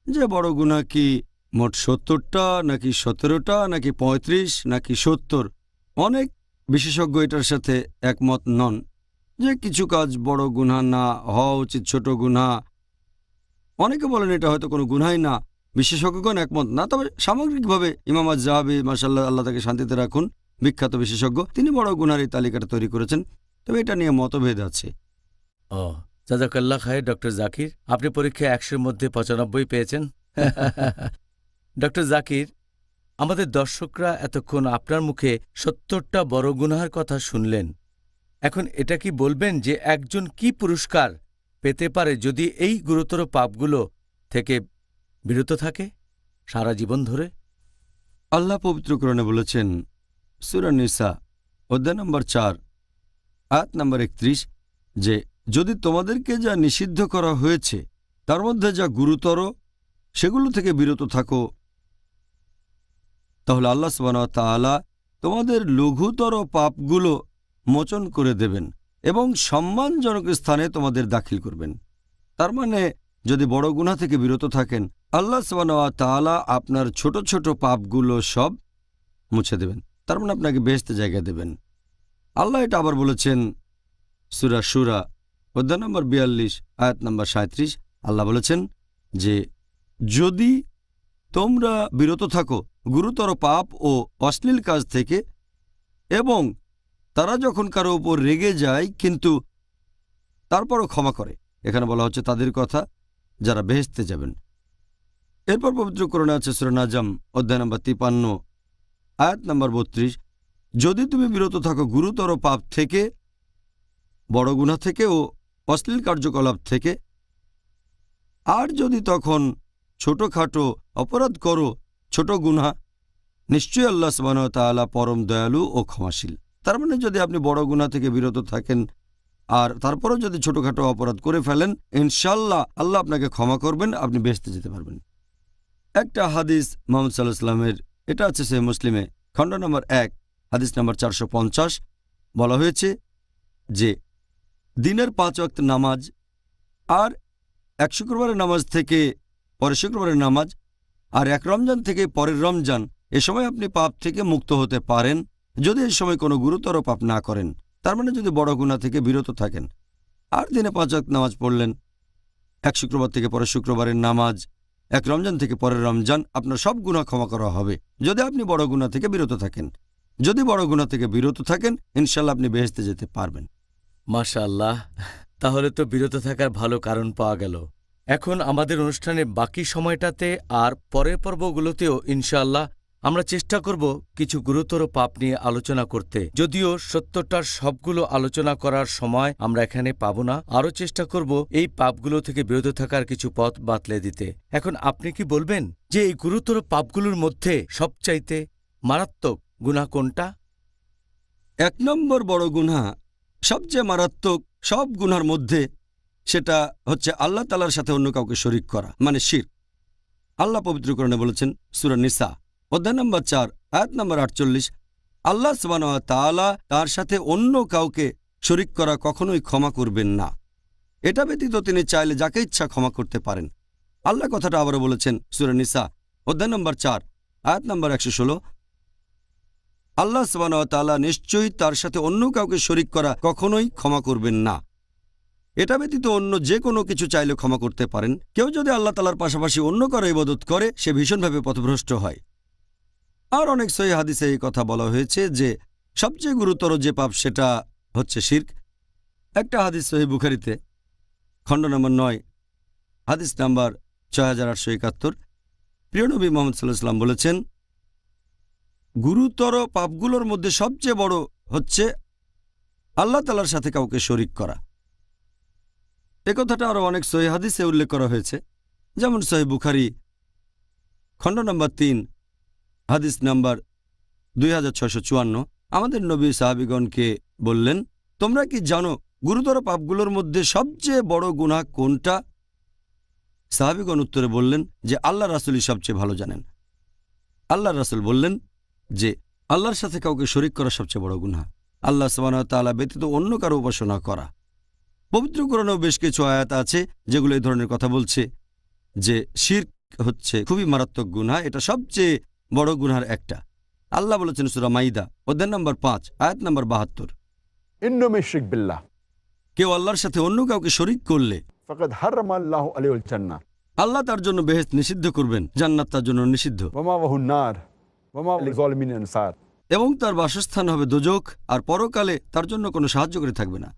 যে বড় গুনাহ কি মোট ৭০টা নাকি ১৭টা নাকি ৩৫ নাকি ৭০। অনেক বিশেষজ্ঞ এটার সাথে একমত নন যে কিছু কাজ বড় গুনাহ না হওয়া উচিত, ছোট গুনাহ। অনেকে বলেন এটা হয়তো কোনো গুনাহই না, বিশেষজ্ঞগণ একমত না। তবে সামগ্রিকভাবে ইমাম আজ-জাহাবি, মাশাআল্লাহ, আল্লাহ তাকে শান্তিতে রাখুন, বিখ্যাত বিশেষজ্ঞ, তিনি বড় গুনাহর এই তালিকাটা তৈরি করেছেন। তবে এটা নিয়ে মতভেদ আছে।
ও জাযাকাল্লাহ খায়ের ডক্টর জাকির, আপনি পরীক্ষায় ১০০-র মধ্যে ৯৫ পেয়েছেন। ডক্টর জাকির, আমাদের দর্শকরা এতক্ষণ আপনার মুখে ৭০টা বড় গুনাহের কথা শুনলেন। এখন এটা কি বলবেন যে একজন কি পুরস্কার পেতে পারে যদি এই গুরুতর পাপগুলো থেকে বিরত থাকে সারা জীবন ধরে?
আল্লাহ পবিত্র কোরআনে বলেছেন, সূরা নিসা অধ্যায় নম্বর ৪ আয়াত নম্বর ৩১, যে যদি তোমাদেরকে যা নিষিদ্ধ করা হয়েছে তার মধ্যে যা গুরুতর সেগুলো থেকে বিরত থাকো, তাহলে আল্লাহ সুবহানাহু ওয়া তাআলা তোমাদের লঘুতর পাপগুলো মোচন করে দেবেন এবং সম্মানজনক স্থানে তোমাদের দাখিল করবেন। তার মানে যদি বড় গুনাহ থেকে বিরত থাকেন, আল্লাহ সুবহানাহু ওয়া তাআলা আপনার ছোট ছোট পাপগুলো সব মুছে দেবেন। তার মানে আপনাকে বেহেশতে জায়গা দেবেন। আল্লাহ এটা আবার বলেছেন সূরা শুরা অধ্যায় নম্বর ৪২ আয়াত নম্বর ৩৭। আল্লাহ বলেছেন যে যদি তোমরা বিরত থাকো গুরুতর পাপ ও অশ্লীল কাজ থেকে, এবং তারা যখন কারো উপর রেগে যায় কিন্তু তারপরও ক্ষমা করে, এখানে বলা হচ্ছে তাদের কথা যারা বেহেশতে যাবেন। এরপর পবিত্র কোরআনে আছে সূরা নাজম অধ্যায় নম্বর ৫৩ আয়াত নম্বর ৩২, যদি তুমি বিরত থাকো গুরুতর পাপ থেকে, বড় গুনাহ থেকে ও অশ্লীল কার্যকলাপ থেকে, আর যদি তখন ছোটখাটো অপরাধ করো, ছোট গুনাহ, নিশ্চয়ই আল্লাহ সুবহানাহু ওয়া তাআলা পরম দয়ালু ও ক্ষমাশীল। তার মানে যদি আপনি বড় গুনাহ থেকে বিরত থাকেন আর তারপরও যদি ছোটখাটো অপরাধ করে ফেলেন, ইনশাআল্লাহ আল্লাহ আপনাকে ক্ষমা করবেন, আপনি বেহেশতে যেতে পারবেন। একটা হাদিস মুহাম্মদ সাল্লাল্লাহু আলাইহি ওয়াসাল্লামের, এটা আছে সহিহ মুসলিমে খণ্ড নম্বর ১ হাদিস নম্বর ৪৫০, বলা হয়েছে যে দিনের ৫ ওয়াক্ত নামাজ আর এক শুক্রবারের নামাজ থেকে পরের শুক্রবারের নামাজ আর এক রমজান থেকে পরের রমজান, এ সময় আপনি পাপ থেকে মুক্ত হতে পারেন যদি এই সময় কোনো গুরুতর পাপ না করেন। তার মানে যদি বড় গুনাহ থেকে বিরত থাকেন আর দিনে ৫ ওয়াক্ত নামাজ পড়লেন, এক শুক্রবার থেকে পরের শুক্রবারের নামাজ, এক রমজান থেকে পরের রমজান, আপনার সব গুনাহ ক্ষমা করা হবে যদি আপনি বড় গুনাহ থেকে বিরত থাকেন। যদি বড় গুনাহ থেকে বিরত থাকেন, ইনশাআল্লাহ আপনি বেহেশতে যেতে পারবেন।
মাশাআল্লাহ, তাহলে তো বিরত থাকার ভালো কারণ পাওয়া গেল। এখন আমাদের অনুষ্ঠানের বাকি সময়টাতে আর পরের পর্বগুলোতেও ইনশাআল্লাহ আমরা চেষ্টা করব কিছু গুরুতর পাপ নিয়ে আলোচনা করতে। যদিও ৭০টার সবগুলো আলোচনা করার সময় আমরা এখানে পাব না, আরও চেষ্টা করব এই পাপগুলো থেকে বিরত থাকার কিছু পথ বাতলে দিতে। এখন আপনি কি বলবেন যে এই গুরুতর পাপগুলোর মধ্যে সবচাইতে মারাত্মক গুনাহ কোনটা?
১ নম্বর বড় গুনাহ, সবচেয়ে মারাত্মক সব গুনার মধ্যে, সেটা হচ্ছে আল্লাহ তাআলার সাথে অন্য কাউকে শরীক করা, মানে শিরক। আল্লাহ পবিত্র কোরআনে বলেছেন সূরা নিসা অধ্যায় নম্বর ৪ আয়াত নম্বর ৪৮, আল্লাহ সুবহানাহু ওয়া তাআলা তার সাথে অন্য কাউকে শরীক করা কখনোই ক্ষমা করবেন না। এটা ব্যতীত তিনি চাইলে যাকে ইচ্ছা ক্ষমা করতে পারেন। আল্লাহ কথাটা আবারও বলেছেন সূরা নিসা অধ্যায় নম্বর ৪ আয়াত নম্বর ১১৬, আল্লাহ সুবহানাহু ওয়া তাআলা নিশ্চয়ই তার সাথে অন্য কাউকে শরীক করা কখনোই ক্ষমা করবেন না। এটা ব্যতীত অন্য যে কোনো কিছু চাইলে ক্ষমা করতে পারেন। কেউ যদি আল্লাহ তাআলার পাশাপাশি অন্য কারো ইবাদত করে, সে ভীষণভাবে পথভ্রষ্ট হয়। আর অনেক সহিহ হাদিসে এই কথা বলা হয়েছে যে সবচেয়ে গুরুতর যে পাপ সেটা হচ্ছে শিরক। একটা হাদিস সহিহ বুখারীতে খণ্ড নম্বর ৯ হাদিস নাম্বার ৬৮৭১, প্রিয় নবী মুহাম্মদ সাল্লাল্লাহু আলাইহি ওয়াসাল্লাম বলেছেন, গুরুতর পাপগুলোর মধ্যে সবচেয়ে বড় হচ্ছে আল্লাহ তাআলার সাথে কাউকে শরীক করা। এ কথাটা আরও অনেক সহিহ হাদিসে উল্লেখ করা হয়েছে, যেমন সহিহ বুখারী খণ্ড নম্বর ৩ হাদিস নাম্বার ২৬৫৪। আমাদের নবী সাহাবীগণকে বললেন, তোমরা কি জানো গুরুতর পাপগুলোর মধ্যে সবচেয়ে বড় গুনাহ কোনটা? সাহাবীগণ উত্তরে বললেন যে আল্লাহ রাসূলই সবচেয়ে ভালো জানেন। আল্লাহ রাসূল বললেন যে আল্লাহর সাথে কাউকে শরীক করা সবচেয়ে বড় গুনাহ, আল্লাহ সুবহানাহু ওয়া তাআলা ব্যতীত অন্য কারো উপাসনা করা। পবিত্র কোরআনেও বেশ কিছু আয়াত আছে যেগুলো এই ধরনের কথা বলছে যে শিরক হচ্ছে খুবই মারাত্মক গুনাহ, এটা সবচেয়ে বড় গুনাহের একটা। আল্লাহ বলেছেন সূরা মাইদা অধ্যায় নম্বর 5 আয়াত নম্বর 72,
ইন্না মান ইউশরিক বিল্লাহ
কেউ আল্লাহর সাথে অন্য কাউকে শরীক করলে
ফাকাদ হারামা আল্লাহু আলাইহিল জান্নাহ
আল্লাহ তার জন্য বেহেশত নিষিদ্ধ করবেন, জান্নাত তার জন্য নিষিদ্ধ,
ওয়া মাওয়াহুন নার ওয়া মা লিযালিমিন আনসার।
এবং তার বাসস্থান হবে দোজখ, আর পরকালে তার জন্য কোনো সাহায্যকারী থাকবে না।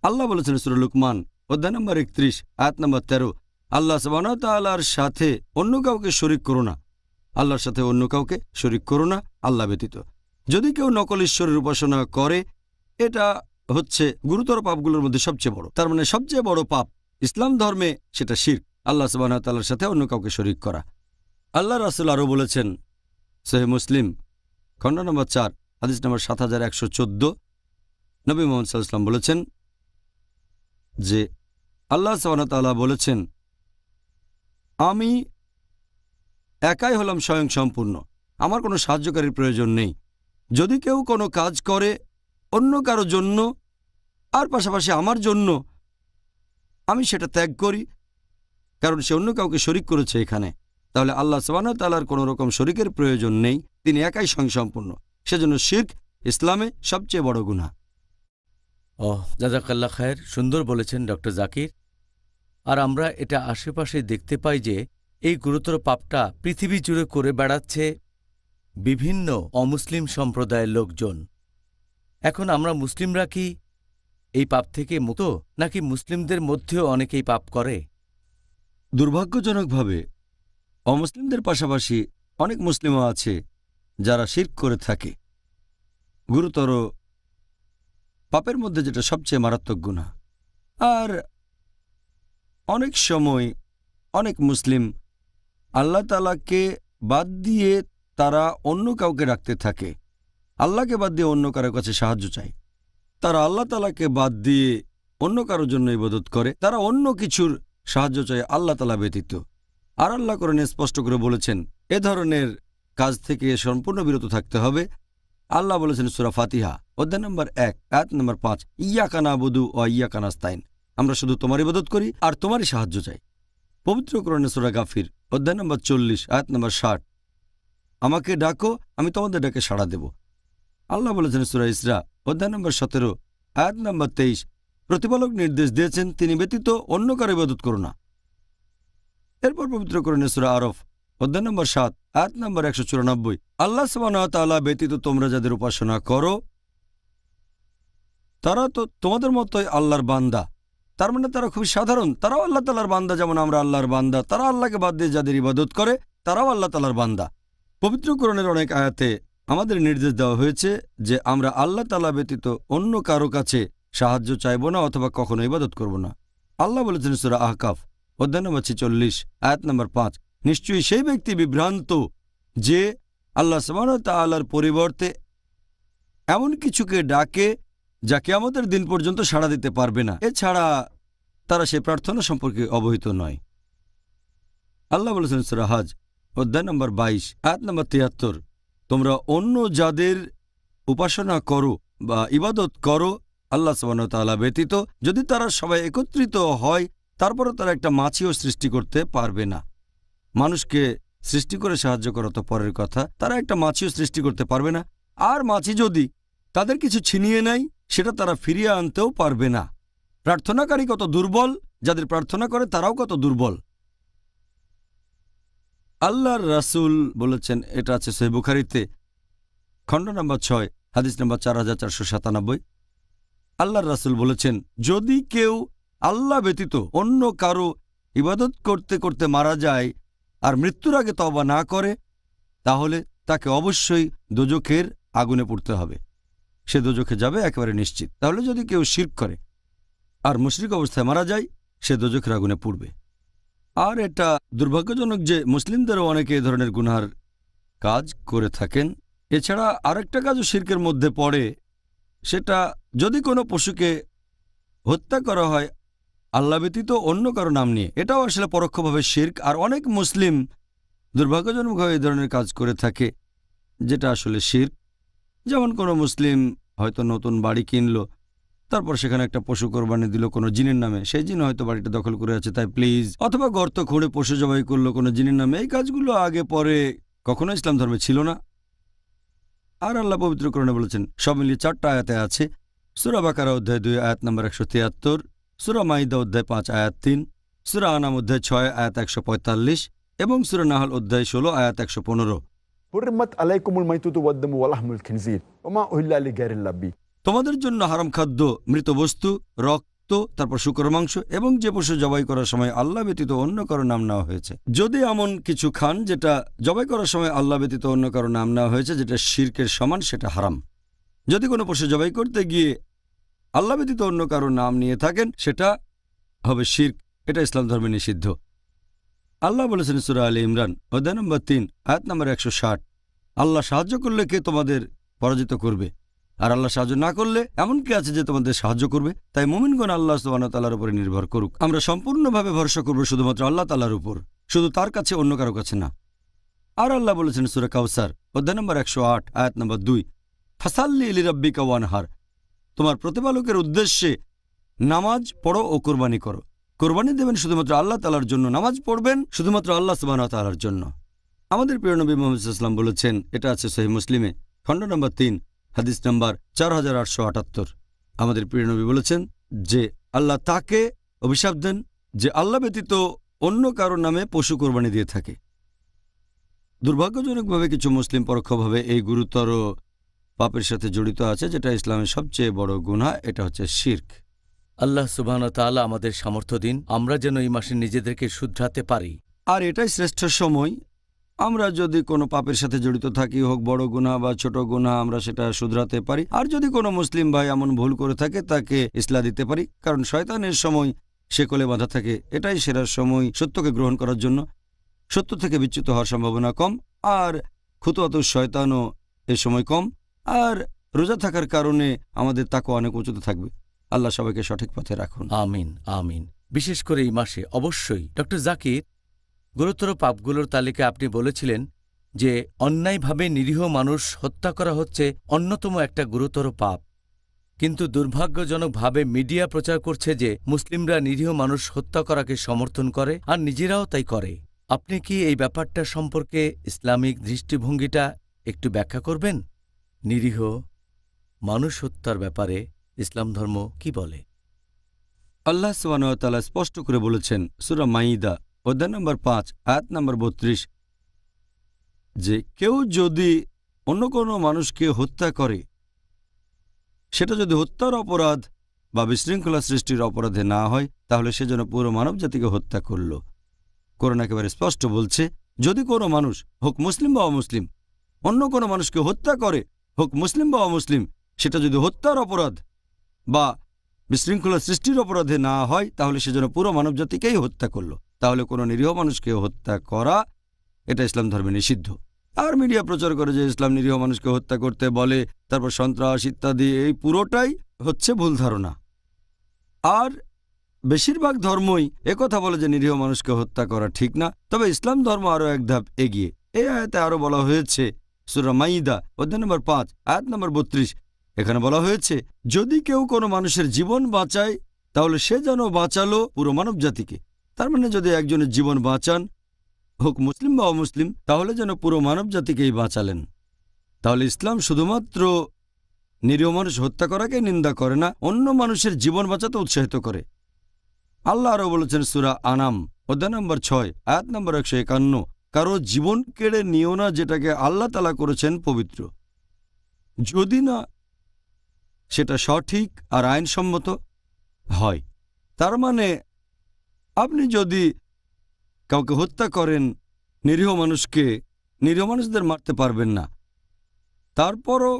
আল্লাহ বলেছেন সূরা লুকমান অধ্যায় নম্বর 31 আয়াত নম্বর 13, আল্লাহ সুবহানাহু ওয়া তাআলার সাথে অন্য কাউকে শরীক করো না, আল্লাহর সাথে অন্য কাউকে শরীক করো না আল্লাহ ব্যতীত। যদি কেউ নকল ঈশ্বরের উপাসনা করে, এটা হচ্ছে গুরুতর পাপগুলোর মধ্যে সবচেয়ে বড়। তার মানে সবচেয়ে বড় পাপ ইসলাম ধর্মে সেটা শিরক, আল্লাহ সুবহানাহু ওয়া তাআলার সাথে অন্য কাউকে শরীক করা। আল্লাহ রাসূল আরও বলেছেন সহিহ মুসলিম খণ্ড নম্বর 4 হাদিস নম্বর 7114, নবী মুহাম্মদ সাল্লাল্লাহু আলাইহি ওয়াসাল্লাম বলেছেন যে আল্লাহ সুবহানাহু ওয়া তাআলা বলেছেন, আমি একাই হলাম স্বয়ং সম্পূর্ণ, আমার কোনো সাহায্যকারীর প্রয়োজন নেই। যদি কেউ কোনো কাজ করে অন্য কারো জন্য আর পাশাপাশি আমার জন্য, আমি সেটা ত্যাগ করি, কারণ সে অন্য কাউকে শরীক করেছে এখানে, তাহলে আল্লাহ সুবহানাহু ওয়া তাআলার কোনো রকম শরীকের প্রয়োজন নেই, তিনি একাই স্বয়ংসম্পূর্ণ। সেজন্য শিরক ইসলামে সবচেয়ে বড় গুনাহ।
জাযাকাল্লাহ খায়ের, সুন্দর বলেছেন ডক্টর জাকির। আর আমরা এটা আশেপাশে দেখতে পাই যে এই গুরুতর পাপটা পৃথিবী জুড়ে করে বেড়াচ্ছে বিভিন্ন অমুসলিম সম্প্রদায়ের লোকজন। এখন আমরা মুসলিমরা কি এই পাপ থেকে মুক্ত, নাকি মুসলিমদের মধ্যেও অনেকেই পাপ করে?
দুর্ভাগ্যজনকভাবে অমুসলিমদের পাশাপাশি অনেক মুসলিমও আছে যারা শিরক করে থাকে। গুরুতর পাপের মধ্যে যেটা সবচেয়ে মারাত্মক গুনাহ। আর অনেক সময় অনেক মুসলিম আল্লাহ তাআলাকে বাদ দিয়ে তারা অন্য কাউকে রাখতে থাকে, আল্লাহকে বাদ দিয়ে অন্য কারো কাছে সাহায্য চায়। তারা আল্লাহ তাআলাকে বাদ দিয়ে অন্য কারোর জন্য ইবাদত করে, তারা অন্য কিছুর সাহায্য চায় আল্লাহ তাআলা ব্যতীত। আর আল্লাহ কোরআনে স্পষ্ট করে বলেছেন এ ধরনের কাজ থেকে সম্পূর্ণ বিরত থাকতে হবে। আল্লাহ বলেছেন সূরা ফাতিহা অধ্যায় নম্বর 1 আয়াত নম্বর 5, ইয়াকা নাবুদু ওয়া ইয়াকা নাস্তাইন, আমরা শুধু তোমার ইবাদত করি আর তোমারই সাহায্য চাই। পবিত্র কোরআনে সূরা গাফির অধ্যায় নম্বর 40 আয়াত নম্বর 60, আমাকে ডাকো আমি তোমাদের ডাকে সাড়া দেব। আল্লাহ বলেছেন সূরা ইসরা অধ্যায় নম্বর 17 আয়াত নম্বর 23, প্রতিপালক নির্দেশ দিয়েছেন তিনি ব্যতীত অন্য কারো ইবাদত করো না। এরপর পবিত্র কোরআনে সূরা আরফ অধ্যায় নম্বর 7 আয়াত নম্বর 194, আল্লাহ সুবহানাহু ওয়া তাআলা ব্যতীত তোমরা যাদের উপাসনা করো তারা তো তোমাদের মতোই আল্লাহর বান্দা। তার মানে তারা খুব সাধারণ, তারাও আল্লাহ তাআলার বান্দা, যেমন আমরা আল্লাহর বান্দা। তারা আল্লাহকে বাদ দিয়ে যাদের ইবাদত করে তারাও আল্লাহ তাআলার বান্দা। পবিত্র কোরআনের অনেক আয়াতে আমাদের নির্দেশ দেওয়া হয়েছে যে আমরা আল্লাহ তাআলা ব্যতীত অন্য কারো কাছে সাহায্য চাইব না অথবা কখনো ইবাদত করব না। আল্লাহ বলেছেন সূরা আহকাফ অধ্যায় নম্বর 46 আয়াত নম্বর 5, নিশ্চয়ই সেই ব্যক্তি বিভ্রান্ত যে আল্লাহ সুবহানাহু ওয়া তাআলার পরিবর্তে এমন কিছুকে ডাকে যা কিয়ামতের দিন পর্যন্ত সাড়া দিতে পারবে না, এছাড়া তারা সে প্রার্থনা সম্পর্কে অবহিত নয়। আল্লাহ বলেছেন সূরা হজ অধ্যায় নম্বর 22 আয়াত নম্বর 73, তোমরা অন্য যাদের উপাসনা করো বা ইবাদত করো আল্লাহ সুবহানাহু ওয়া তাআলা ব্যতীত, যদি তারা সবাই একত্রিত হয় তারপরও তারা একটা মাছিও সৃষ্টি করতে পারবে না। মানুষকে সৃষ্টি করে সাহায্য করা তো পরের কথা, তারা একটা মাছিও সৃষ্টি করতে পারবে না। আর মাছি যদি তাদের কিছু ছিনিয়ে নেয় সেটা তারা ফিরিয়ে আনতেও পারবে না। প্রার্থনাকারী কত দুর্বল, যাদের প্রার্থনা করে তারাও কত দুর্বল। আল্লাহর রাসূল বলেছেন, এটা আছে সহিহ বুখারীতে খণ্ড নম্বর 6 হাদিস নম্বর 4497, আল্লাহর রাসূল বলেছেন যদি কেউ আল্লাহ ব্যতীত অন্য কারো ইবাদত করতে করতে মারা যায় আর মৃত্যুর আগে তওবা না করে, তাহলে তাকে অবশ্যই দোজখের আগুনে পুড়তে হবে, সে দোজখে যাবে একেবারে নিশ্চিত। তাহলে যদি কেউ শিরক করে আর মুশরিক অবস্থায় মারা যায়, সে দোজখের আগুনে পুড়বে। আর এটা দুর্ভাগ্যজনক যে মুসলিমদেরও অনেকে এ ধরনের গুনার কাজ করে থাকেন। এছাড়া আরেকটা কাজও শিরকের মধ্যে পড়ে, সেটা যদি কোনো পশুকে হত্যা করা হয় আল্লাহ ব্যতীত অন্য কারো নাম নিয়ে, এটাও আসলে পরোক্ষভাবে শিরক। আর অনেক মুসলিম দুর্ভাগ্যজনকভাবে এই ধরনের কাজ করে থাকে, যেটা আসলে শিরক। যেমন কোনো মুসলিম হয়তো নতুন বাড়ি কিনলো, তারপর সেখানে একটা পশু কোরবানি দিল কোনো জিনের নামে, সেই জিন হয়তো বাড়িটা দখল করে আছে তাই প্লিজ, অথবা গর্ত খুঁড়ে পশু জবাই করলো কোনো জিনের নামে। এই কাজগুলো আগে পরে কখনো ইসলাম ধর্মে ছিল না। আর আল্লাহ পবিত্র কোরআনে বলেছেন, সব মিলিয়ে 4টা আয়াতে আছে। সূরা বাকারা অধ্যায় 2 আয়াত নম্বর 173, সূরা মাইদা অধ্যায় 5 আয়াত 3, সূরা আনাম অধ্যায় 6 আয়াত 145 এবং সূরা নাহল অধ্যায় 16 আয়াত 115।
হুররিমাত আলাইকুমুল মাইতুতু ওয়াদ-দামু ওয়া লাহমুল খিনজির ওয়া মা উহিল্লা লিগাইরিল্লাহ বিহি।
তোমাদের জন্য হারাম খাদ্য, মৃত বস্তু, রক্ত, তারপর শূকর মাংস এবং যে পশু জবাই করার সময় আল্লাহ ব্যতীত অন্য কারো নাম নেওয়া হয়েছে। যদি এমন কিছু খান যেটা জবাই করার সময় আল্লাহ ব্যতীত অন্য কারো নাম নেওয়া হয়েছে, যেটা শিরকের সমান, সেটা হারাম। যদি কোনো পশু জবাই করতে গিয়ে আল্লাহ ব্যতীত অন্য কারো নাম নিয়ে থাকেন, সেটা হবে শিরক। এটা ইসলাম ধর্মে নিষিদ্ধ। আল্লাহ বলেছেন সূরা আলে ইমরান অধ্যায় নম্বর 3 আয়াত নম্বর 160, আল্লাহ সাহায্য করলে কে তোমাদের পরাজিত করবে, আর আল্লাহ সাহায্য না করলে এমন কে আছে যে তোমাদের সাহায্য করবে। তাই মুমিনগণ আল্লাহ সুবহানাহু ওয়া তাআলার উপরে নির্ভর করুক। আমরা সম্পূর্ণভাবে ভরসা করব শুধুমাত্র আল্লাহ তাআলার উপর, শুধু তার কাছে, অন্য কারো কাছে না। আর আল্লাহ বলেছেন সূরা কাউসার অধ্যায় নম্বর 108 আয়াত নম্বর 2, ফাসাল্লি লিরাব্বিকা ওয়ানহার, তোমার প্রতিপালকের উদ্দেশ্যে নামাজ পড়ো ও কোরবানি করো। কোরবানি দেবেন শুধুমাত্র আল্লাহ তাআলার জন্য, নামাজ পড়বেন শুধুমাত্র আল্লাহ সুবহানাহু ওয়া তাআলার জন্য। আমাদের প্রিয় নবী মুহাম্মদ সাল্লাল্লাহু আলাইহি ওয়াসাল্লাম বলেছেন, এটা আছে সহিহ মুসলিমে খণ্ড নম্বর 3 হাদিস নম্বর 4878। আমাদের প্রিয় নবী বলেছেন যে আল্লাহ তাকে অভিশাপ দেন যে আল্লাহ ব্যতীত অন্য কারো নামে পশু কোরবানি দিয়ে থাকে। দুর্ভাগ্যজনকভাবে কিছু মুসলিম পরোক্ষভাবে এই গুরুতর পাপের সাথে জড়িত আছে, যেটা ইসলামের সবচেয়ে বড় গুনাহ। এটা হচ্ছে শিরক।
আল্লাহ সুবহানাহু ওয়া তাআলা আমাদের সামর্থ্য দিন, আমরা যেন এই মাসে নিজেদেরকে শুধরাতে পারি।
আর এটাই শ্রেষ্ঠ সময়। আমরা যদি কোনো পাপের সাথে জড়িত থাকি, হোক বড় গুনাহ বা ছোট গুনাহ, আমরা সেটা শুধরাতে পারি। আর যদি কোনো মুসলিম ভাই এমন ভুল করে থাকে, তাকে ইসলাহ দিতে পারি, কারণ শয়তানের সময় সে কোলে বাঁধা থাকে। এটাই সেরা সময় সত্যকে গ্রহণ করার জন্য। সত্য থেকে বিচ্যুত হওয়ার সম্ভাবনা কম, আর খুতুয়াত শয়তানও এ সময় কম। আর রোজা থাকার কারণে আমাদের তাকওয়া অনেক উঁচুতে থাকবে। আল্লাহ সবাইকে সঠিক পথে রাখুন।
আমিন আমিন। বিশেষ করে এই মাসে অবশ্যই। ডক্টর জাকির, গুরুতর পাপগুলোর তালিকা আপনি বলেছিলেন যে অন্যায়ভাবে নিরীহ মানুষ হত্যা করা হচ্ছে অন্যতম একটা গুরুতর পাপ, কিন্তু দুর্ভাগ্যজনকভাবে মিডিয়া প্রচার করছে যে মুসলিমরা নিরীহ মানুষ হত্যা করাকে সমর্থন করে আর নিজেরাও তাই করে। আপনি কি এই ব্যাপারটা সম্পর্কে ইসলামিক দৃষ্টিভঙ্গিটা একটু ব্যাখ্যা করবেন? নিরীহ মানুষ হত্যার ব্যাপারে ইসলাম ধর্ম কি বলে?
আল্লাহ সুবহানাহু ওয়া তাআলা স্পষ্ট করে বলেছেন সূরা মাইদা অধ্যায় নম্বর 5 আয়াত নম্বর 32 যে কেউ যদি অন্য কোনো মানুষকে হত্যা করে, সেটা যদি হত্যার অপরাধ বা বিশৃঙ্খলা সৃষ্টির অপরাধে না হয়, তাহলে সে যেন পুরো মানবজাতিকে হত্যা করল। কোরআন একেবারে স্পষ্ট বলছে, যদি কোনো মানুষ, হোক মুসলিম বা অমুসলিম, অন্য কোনো মানুষকে হত্যা করে, হোক মুসলিম বা অমুসলিম, সেটা যদি হত্যার অপরাধ বা বিশৃঙ্খলা সৃষ্টির অপরাধে না হয়, তাহলে সে যেন পুরো মানবজাতিকেই হত্যা করল। তাহলে কোনো নিরীহ মানুষকে হত্যা করা, এটা ইসলাম ধর্মে নিষিদ্ধ। আর মিডিয়া প্রচার করে যে ইসলাম নিরীহ মানুষকে হত্যা করতে বলে, তারপর সন্ত্রাস ইত্যাদি, এই পুরোটাই হচ্ছে ভুল ধারণা। আর বেশিরভাগ ধর্মই একথা বলে যে নিরীহ মানুষকে হত্যা করা ঠিক না। তবে ইসলাম ধর্ম আরও এক ধাপ এগিয়ে। এই আয়াতে আরও বলা হয়েছে সূরা মাইদা অধ্যায় নম্বর 5 আয়াত নম্বর 32, এখানে বলা হয়েছে যদি কেউ কোনো মানুষের জীবন বাঁচায়, তাহলে সে যেন বাঁচালো পুরো মানব জাতিকে। তার মানে যদি একজনের জীবন বাঁচান, হোক মুসলিম বা অমুসলিম, তাহলে যেন পুরো মানব জাতিকেই বাঁচালেন। তাহলে ইসলাম শুধুমাত্র নিরীহ মানুষ হত্যা করাকে নিন্দা করে না, অন্য মানুষের জীবন বাঁচাতে উৎসাহিত করে। আল্লাহ আরও বলেছেন সূরা আনাম অধ্যায় নম্বর 6 আয়াত নম্বর 151, কারো জীবন কেড়ে নিও না যেটাকে আল্লাহ তাআলা করেছেন পবিত্র, যদি না সেটা সঠিক আর আইনসম্মত হয়। তার মানে আপনি যদি কাউকে হত্যা করেন, নিরীহ মানুষকে, নিরীহ মানুষদের মারতে পারবেন না। তারপরও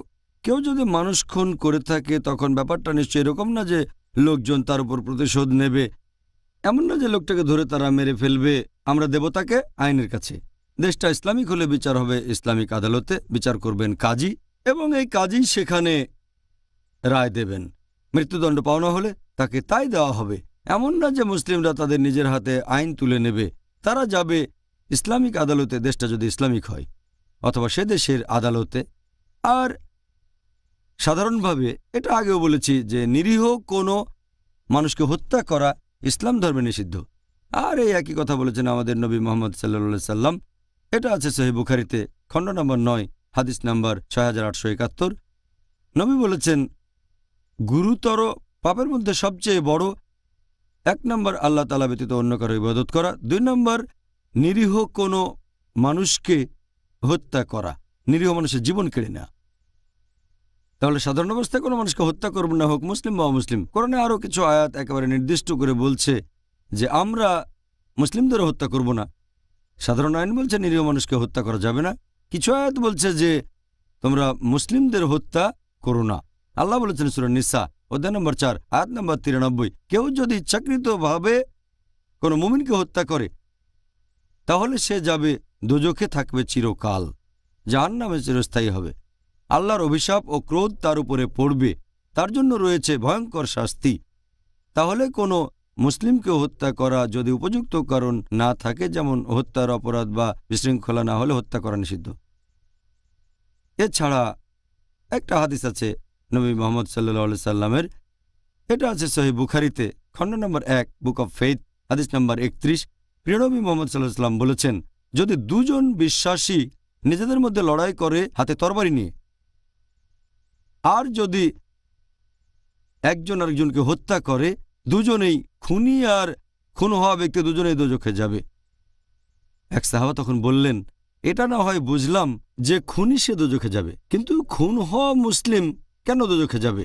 কেউ যদি মানুষ খুন করে থাকে, তখন ব্যাপারটা নিশ্চয়ই এরকম না যে লোকজন তার উপর প্রতিশোধ নেবে। এমন না যে লোকটাকে ধরে তারা মেরে ফেলবে, আমরা দেব তাকে আইনের কাছে। দেশটা ইসলামিক হলে বিচার হবে ইসলামিক আদালতে, বিচার করবেন কাজী, এবং এই কাজী সেখানে রায় দেবেন। মৃত্যুদণ্ড পাওনা হলে তাকে তাই দেওয়া হবে। এমন না যে মুসলিমরা তাদের নিজের হাতে আইন তুলে নেবে। তারা যাবে ইসলামিক আদালতে, দেশটা যদি ইসলামিক হয়, অথবা সে দেশের আদালতে। আর সাধারণভাবে এটা আগেও বলেছি যে নিরীহ কোনো মানুষকে হত্যা করা ইসলাম ধর্মে নিষিদ্ধ। আর এই একই কথা বলেছেন আমাদের নবী মোহাম্মদ সাল্লাল্লাহু সাল্লাম। এটা আছে সহিহ বুখারীতে, খণ্ড নম্বর 9, হাদিস নম্বর 6871। নবী বলেছেন, গুরুতর পাপের মধ্যে সবচেয়ে বড় 1 নম্বর আল্লাহ তাআলা ব্যতীত অন্য কারো ইবাদত করা, 2 নম্বর নিরীহ কোনো মানুষকে হত্যা করা, নিরীহ মানুষের জীবন কেড়ে নেওয়া। তাহলে সাধারণ অবস্থায় কোনো মানুষকে হত্যা করব না, হোক মুসলিম বা অমুসলিম। কোরআনে আরও কিছু আয়াত একেবারে নির্দিষ্ট করে বলছে যে আমরা মুসলিমদেরও হত্যা করব না। সাধারণ আইন বলছে নিরীহ মানুষকে হত্যা করা যাবে না। কিছু আয়াত বলছে যে তোমরা মুসলিমদের হত্যা করো না। আল্লাহ বলেছেন সূরা নিসা অধ্যায় নম্বর 4 আয়াত নম্বর 93, কেউ যদি ইচ্ছাকৃতভাবে কোনো মুমিনকে হত্যা করে তাহলে সে যাবে দোজখে, থাকবে চিরকাল, জাহান্নামে চিরস্থায়ী হবে। আল্লাহর অভিশাপ ও ক্রোধ তার উপরে পড়বে, তার জন্য রয়েছে ভয়ঙ্কর শাস্তি। তাহলে কোনো মুসলিমকে হত্যা করা যদি উপযুক্ত কারণ না থাকে, যেমন হত্যার অপরাধ বা বিশৃঙ্খলা না হলে হত্যা করা নিষিদ্ধ। এছাড়া একটা হাদিস আছে নবী মুহাম্মদ সাল্লাল্লাহু আলাইহি সাল্লামের, এটা আছে সহিহ বুখারীতে, খণ্ড নম্বর 1, বুক অব ফেইথ, হাদিস নম্বর 31। প্রিয় নবী মুহাম্মদ সাল্লাল্লাহু আলাইহি সাল্লাম বলেছেন, যদি দুজন বিশ্বাসী নিজেদের মধ্যে লড়াই করে হাতে তরবারি নিয়ে, আর যদি একজন আরেকজনকে হত্যা করে, দুজনেই খুনি আর খুন হওয়া ব্যক্তি দুজনেই দোজখে যাবে। এক সাহাবা তখন বললেন, এটা না হয় বুঝলাম যে খুনি সে দোজখে যাবে, কিন্তু খুন হওয়া মুসলিম কেন দোজখে যাবে?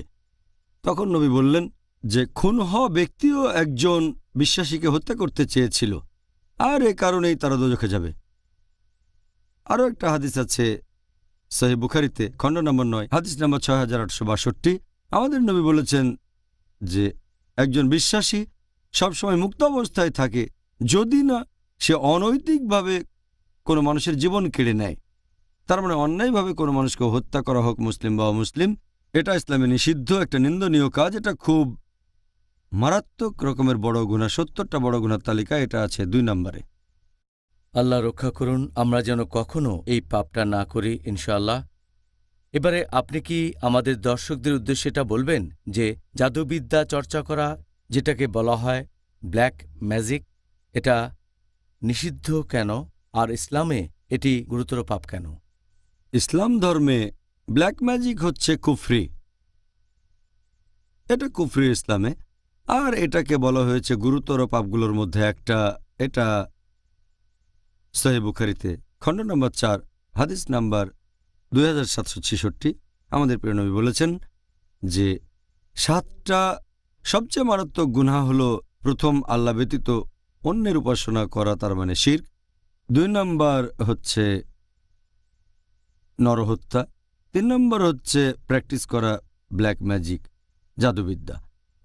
তখন নবী বললেন যে খুন হওয়া ব্যক্তিও একজন বিশ্বাসীকে হত্যা করতে চেয়েছিল, আর এ কারণেই তারা দোজখে যাবে। আরও একটা হাদিস আছে সহিহ বুখারীতে, খণ্ড নম্বর 9, হাদিস নম্বর 6862। আমাদের নবী বলেছেন যে একজন বিশ্বাসী সবসময় মুক্ত অবস্থায় থাকে যদি না সে অনৈতিকভাবে কোনো মানুষের জীবন কেড়ে নেয়। তার মানে অন্যায়ভাবে কোনো মানুষকে হত্যা করা, হোক মুসলিম বা অমুসলিম, এটা ইসলামে নিষিদ্ধ, একটা নিন্দনীয় কাজ। এটা খুব মারাত্মক রকমের বড় গুনাহ, 70টা বড় গুনার তালিকা এটা আছে 2 নম্বরে।
আল্লাহ রক্ষা করুন আমরা যেন কখনো এই পাপটা না করি, ইনশাআল্লাহ। এবারে আপনি কি আমাদের দর্শকদের উদ্দেশ্যে এটা বলবেন যে জাদুবিদ্যা চর্চা করা, যেটাকে বলা হয় ব্ল্যাক ম্যাজিক, এটা নিষিদ্ধ কেন, আর ইসলামে এটি গুরুতর পাপ কেন?
ইসলাম ধর্মে ব্ল্যাক ম্যাজিক হচ্ছে কুফরি, এটা কুফরি ইসলামে, আর এটাকে বলা হয়েছে গুরুতর পাপগুলোর মধ্যে একটা। এটা সহিহ বুখারীতে, খণ্ড নম্বর 4, হাদিস নাম্বার 2766। আমাদের প্রিয় নবী বলেছেন যে 7টা সবচেয়ে মারাত্মক গুনাহ হলো, প্রথম আল্লাহ ব্যতীত অন্যের উপাসনা করা, তার মানে শিরক। 2 নম্বর হচ্ছে নরহত্যা। 3 নম্বর হচ্ছে প্র্যাকটিস করা ব্ল্যাক ম্যাজিক, জাদুবিদ্যা।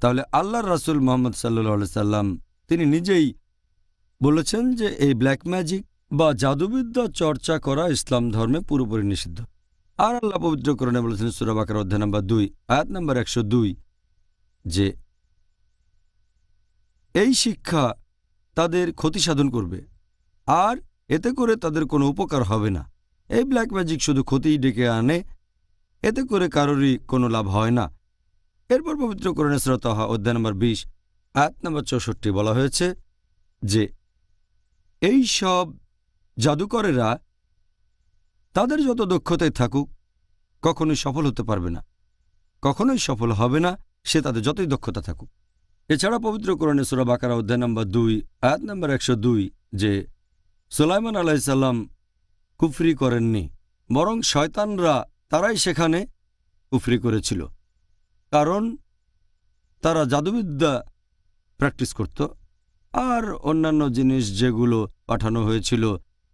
তাহলে আল্লাহর রাসূল মুহাম্মদ সাল্লাল্লাহু আলাইহি সাল্লাম তিনি নিজেই বলেছেন যে এই ব্ল্যাক ম্যাজিক বা জাদুবিদ্যা চর্চা করা ইসলাম ধর্মে পুরোপুরি নিষিদ্ধ। আর আল্লাহ পবিত্র কোরআনে বলেছেন সূরা বাকারা অধ্যায় নম্বর 2 আয়াত নম্বর 102 যে এই শিক্ষা তাদের ক্ষতি সাধন করবে, আর এতে করে তাদের কোনো উপকার হবে না। এই ব্ল্যাক ম্যাজিক শুধু ক্ষতিই ডেকে আনে, এতে করে কারোরই কোনো লাভ হয় না। এরপর পবিত্র কোরআনে সূরা তাহা অধ্যায় নম্বর 20 আয়াত নম্বর 64 বলা হয়েছে যে এই সব জাদুকরেরা তাদের যত দক্ষতায় থাকুক কখনোই সফল হতে পারবে না, কখনোই সফল হবে না, সে তাদের যতই দক্ষতা থাকুক। এছাড়া পবিত্র কোরআনে সূরা বাকারা অধ্যায় নম্বর 2 আয়াত নম্বর 102 যে সুলাইমান আলাইহিস সালাম কুফরি করেননি, বরং শয়তানরা তারাই সেখানে কুফরি করেছিল, কারণ তারা জাদুবিদ্যা প্র্যাকটিস করত। আর অন্যান্য জিনিস যেগুলো পাঠানো হয়েছিল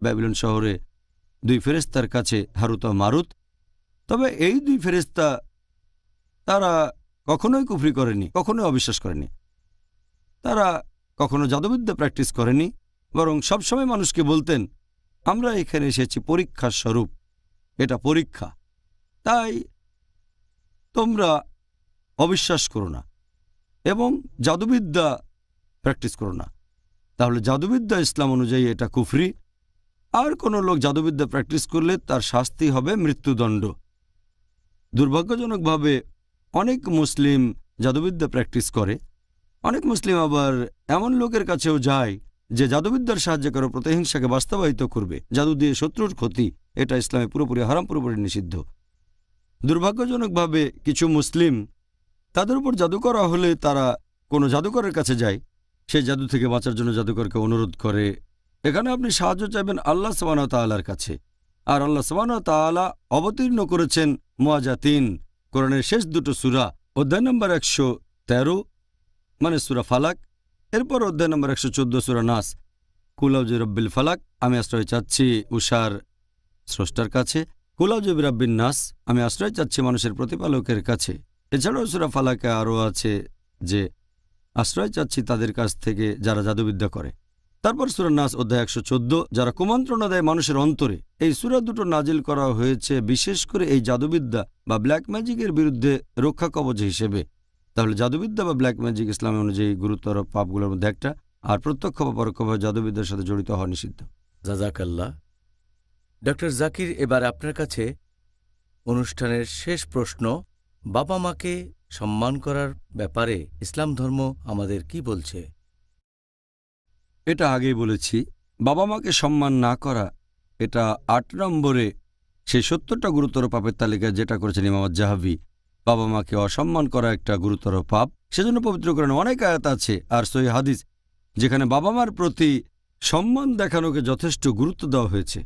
ব্যাবিলন শহরে 2 ফেরেশতার কাছে, হারুত ও মারুত। তবে এই 2 ফেরেশতা তারা কখনোই কুফরি করেনি, কখনোই অবিশ্বাস করেনি, তারা কখনো জাদুবিদ্যা প্র্যাকটিস করেনি, বরং সবসময় মানুষকে বলতেন আমরা এখানে এসেছি পরীক্ষার স্বরূপ, এটা পরীক্ষা, তাই তোমরা অবিশ্বাস করো না এবং জাদুবিদ্যা প্র্যাকটিস করো না। তাহলে জাদুবিদ্যা ইসলাম অনুযায়ী এটা কুফরি। আর কোনো লোক জাদুবিদ্যা প্র্যাকটিস করলে তার শাস্তি হবে মৃত্যুদণ্ড। দুর্ভাগ্যজনকভাবে অনেক মুসলিম জাদুবিদ্যা প্র্যাকটিস করে। অনেক মুসলিম আবার এমন লোকের কাছেও যায় যে জাদুবিদ্যার সাহায্যে কারো প্রতিহিংসাকে বাস্তবায়িত করবে। জাদু দিয়ে শত্রুর ক্ষতি, এটা ইসলামে পুরোপুরি হারাম, পুরোপুরি নিষিদ্ধ। দুর্ভাগ্যজনকভাবে কিছু মুসলিম তাদের উপর জাদু করা হলে তারা কোনো জাদুকরের কাছে যায়, সেই জাদু থেকে বাঁচার জন্য জাদুকরকে অনুরোধ করে। এখানে আপনি সাহায্য চাইবেন আল্লাহ সুবহানাহু ওয়া তাআলার কাছে। আর আল্লাহ সুবহানাহু ওয়া তাআলা অবতীর্ণ করেছেন মুআজ্জাতিন, কোরআনের শেষ দুটো সূরা, অধ্যায় নম্বর 113 মানে সূরা ফালাক, এরপর অধ্যায় নম্বর 114 সূরা নাস। কুল আউযু বিরাব্বিল ফালাক, আমি আশ্রয় চাচ্ছি উষার স্রষ্টার কাছে। কুল আউযু বিরাব্বিন নাস, আমি আশ্রয় চাচ্ছি মানুষের প্রতিপালকের কাছে। এছাড়াও সূরা ফালাকে আরও আছে যে আশ্রয় চাচ্ছি তাদের কাছ থেকে যারা জাদুবিদ্যা করে। তারপর সূরা নাস অধ্যায় 114, যারা কুমন্ত্রণা দেয় মানুষের অন্তরে। এই সূরা দুটো নাজিল করা হয়েছে বিশেষ করে এই জাদুবিদ্যা বা ব্ল্যাক ম্যাজিকের বিরুদ্ধে রক্ষা কবচ হিসেবে। তাহলে জাদুবিদ্যা বা ব্ল্যাক ম্যাজিক ইসলাম অনুযায়ী গুরুতর পাপগুলোর মধ্যে একটা, আর প্রত্যক্ষ বা পরোক্ষভাবে জাদুবিদ্যার সাথে জড়িত হওয়া নিষিদ্ধ।
জাযাকাল্লাহ। ডক্টর জাকির, এবার আপনার কাছে অনুষ্ঠানের শেষ প্রশ্ন। বাবা মাকে সম্মান করার ব্যাপারে ইসলাম ধর্ম আমাদের কি বলছে?
এটা আগেই বলেছি, বাবা মাকে সম্মান না করা এটা 8 নম্বরে সেই 70টা গুরুতর পাপের তালিকায় যেটা করেছেন ইমাম আয-যাহাবী। বাবা মাকে অসম্মান করা একটা গুরুতর পাপ। সেজন্য পবিত্র কোরআনে অনেক আয়াত আছে আর সহিহ হাদিস যেখানে বাবা মার প্রতি সম্মান দেখানোকে যথেষ্ট গুরুত্ব দেওয়া হয়েছে।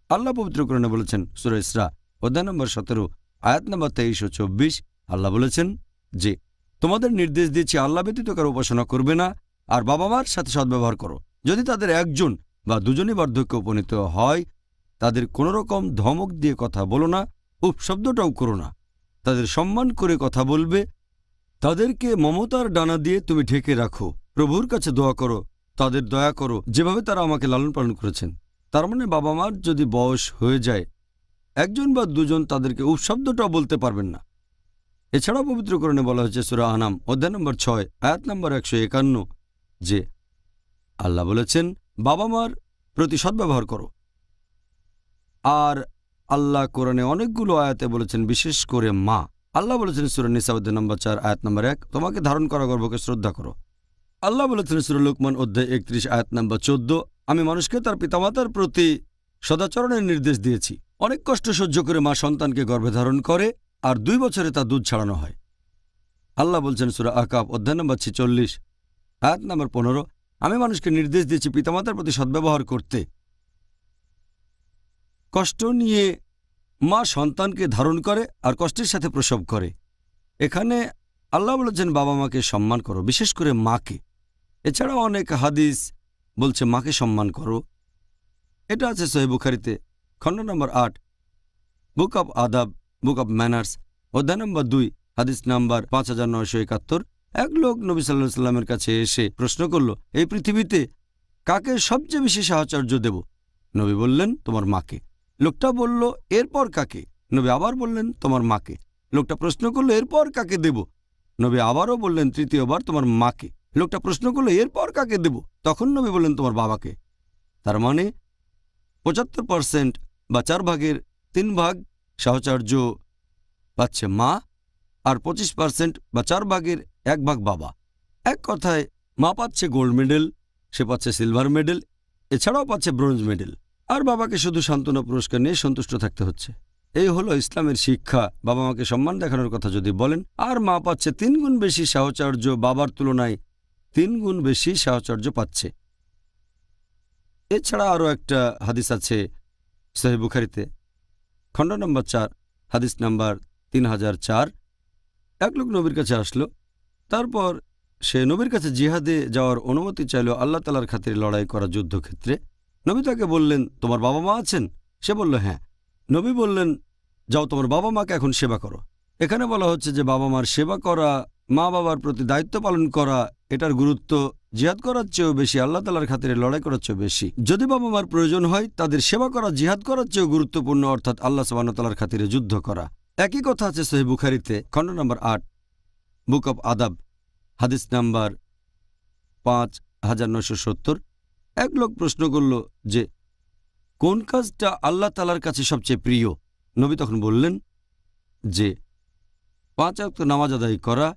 আল্লাহ পবিত্র কোরআনে বলেছেন সূরা ইসরা অধ্যায় নম্বর 17 আয়াত নম্বর 23 ও 24, আল্লাহ বলেছেন যে তোমাদের নির্দেশ দিয়েছি আল্লাহ ব্যতীত কারো উপাসনা করবে না, আর বাবা মার সাথে সদ্ব্যবহার করো। যদি তাদের একজন বা দুজনই বার্ধক্যে উপনীত হয়, তাদের কোনোরকম ধমক দিয়ে কথা বলো না, উফ শব্দটাও করো না। তাদের সম্মান করে কথা বলবে, তাদেরকে মমতার ডানা দিয়ে তুমি ঢেকে রাখো। প্রভুর কাছে দোয়া করো, তাদের দয়া করো যেভাবে তারা আমাকে লালন পালন করেছেন। তার মানে বাবা মার যদি বয়স হয়ে যায়, একজন বা দুজন তাদেরকে উফ শব্দটাও বলতে পারবেন না। এছাড়াও পবিত্র কোরআনে বলা হয়েছে সূরা আনাম অধ্যায় নম্বর 6 আয়াত নম্বর 151 যে আল্লাহ বলেছেন বাবা মার প্রতি সদ্ব্যবহার করো। আর আল্লাহ কোরআনে অনেকগুলো আয়াতে বলেছেন বিশেষ করে মা। আল্লাহ বলেছেন সূরা নিসা অধ্যায় নম্বর 4 আয়াত নম্বর 1 তোমাকে ধারণ করা গর্ভকে শ্রদ্ধা করো। আল্লাহ বলেছেন সূরা লুকমান অধ্যায় 31 আয়াত নম্বর 14 আমি মানুষকে তার পিতামাতার প্রতি সদাচরণের নির্দেশ দিয়েছি। অনেক কষ্ট সহ্য করে মা সন্তানকে গর্ভে ধারণ করে আর 2 বছরে তার দুধ ছাড়ানো হয়। আল্লাহ বলছেন সূরা আকাব অধ্যায় নম্বর 46 আয়াত নম্বর 15 আমি মানুষকে নির্দেশ দিয়েছি পিতামাতার প্রতি সদ্ব্যবহার করতে। কষ্ট নিয়ে মা সন্তানকে ধারণ করে আর কষ্টের সাথে প্রসব করে। এখানে আল্লাহ বলেছেন বাবা মাকে সম্মান করো, বিশেষ করে মাকে। এছাড়াও অনেক হাদিস বলছে মাকে সম্মান করো। এটা আছে সহিহ বুখারীতে খণ্ড নম্বর 8 বুক অব আদাব, বুক অব ম্যানার্স অধ্যায় নম্বর 2 হাদিস নাম্বার 5971। এক লোক নবী সাল্লাল্লাহু আলাইহি সাল্লামের কাছে এসে প্রশ্ন করল, এই পৃথিবীতে কাকে সবচেয়ে বেশি সাহচর্য দেব? নবী বললেন তোমার মাকে। লোকটা বলল এরপর কাকে? নবী আবার বললেন তোমার মাকে। লোকটা প্রশ্ন করল এরপর কাকে দেব? নবী আবারও বললেন তৃতীয়বার তোমার মাকে। লোকটা প্রশ্ন করল এরপর কাকে দেব? তখন নবী বললেন তোমার বাবাকে। তার মানে 75% বা 4 ভাগের 3 ভাগ সাহচর্য পাচ্ছে মা, আর 25% বা 4 ভাগের 1 ভাগ বাবা। এক কথায় মা পাচ্ছে গোল্ড মেডেল, সে পাচ্ছে সিলভার মেডেল, এছাড়াও পাচ্ছে ব্রোঞ্জ মেডেল, আর বাবাকে শুধু সান্ত্বনা পুরস্কার নিয়ে সন্তুষ্ট থাকতে হচ্ছে। এই হলো ইসলামের শিক্ষা। বাবা মাকে সম্মান দেখানোর কথা যদি বলেন, আর মা পাচ্ছে 3 গুণ বেশি সাহচর্য, বাবার তুলনায় 3 গুণ বেশি সাহচর্য পাচ্ছে। এছাড়া আরও একটা হাদিস আছে সহিহ বুখারীতে খণ্ড নম্বর 4 হাদিস নাম্বার 3004। এক লোক নবীর কাছে আসলো, তারপর সে নবীর কাছে জিহাদে যাওয়ার অনুমতি চাইল আল্লাহ তাআলার খাতিরে লড়াই করা যুদ্ধক্ষেত্রে। নবী তাকে বললেন তোমার বাবা মা আছেন? সে বলল হ্যাঁ। নবী বললেন যাও তোমার বাবা মাকে এখন সেবা করো। এখানে বলা হচ্ছে যে বাবা মার সেবা করা, মা বাবার প্রতি দায়িত্ব পালন করা, এটার গুরুত্ব জিহাদ করার চেয়েও বেশি, আল্লাহ তাআলার খাতিরে লড়াই করার চেয়েও বেশি। যদি বাবা মার প্রয়োজন হয় তাদের সেবা করা জিহাদ করার চেয়েও গুরুত্বপূর্ণ, অর্থাৎ আল্লাহ সুবহানাহু ওয়া তাআলার খাতিরে যুদ্ধ করা। একই কথা আছে সহিহ বুখারীতে খণ্ড নম্বর 8 বুক অব আদাব, হাদিস নাম্বার 5970। এক লোক প্রশ্ন করল যে কোন কাজটা আল্লাহ তাআলার কাছে সবচেয়ে প্রিয়। নবী তখন বললেন যে 5 ওয়াক্ত নামাজ আদায় করা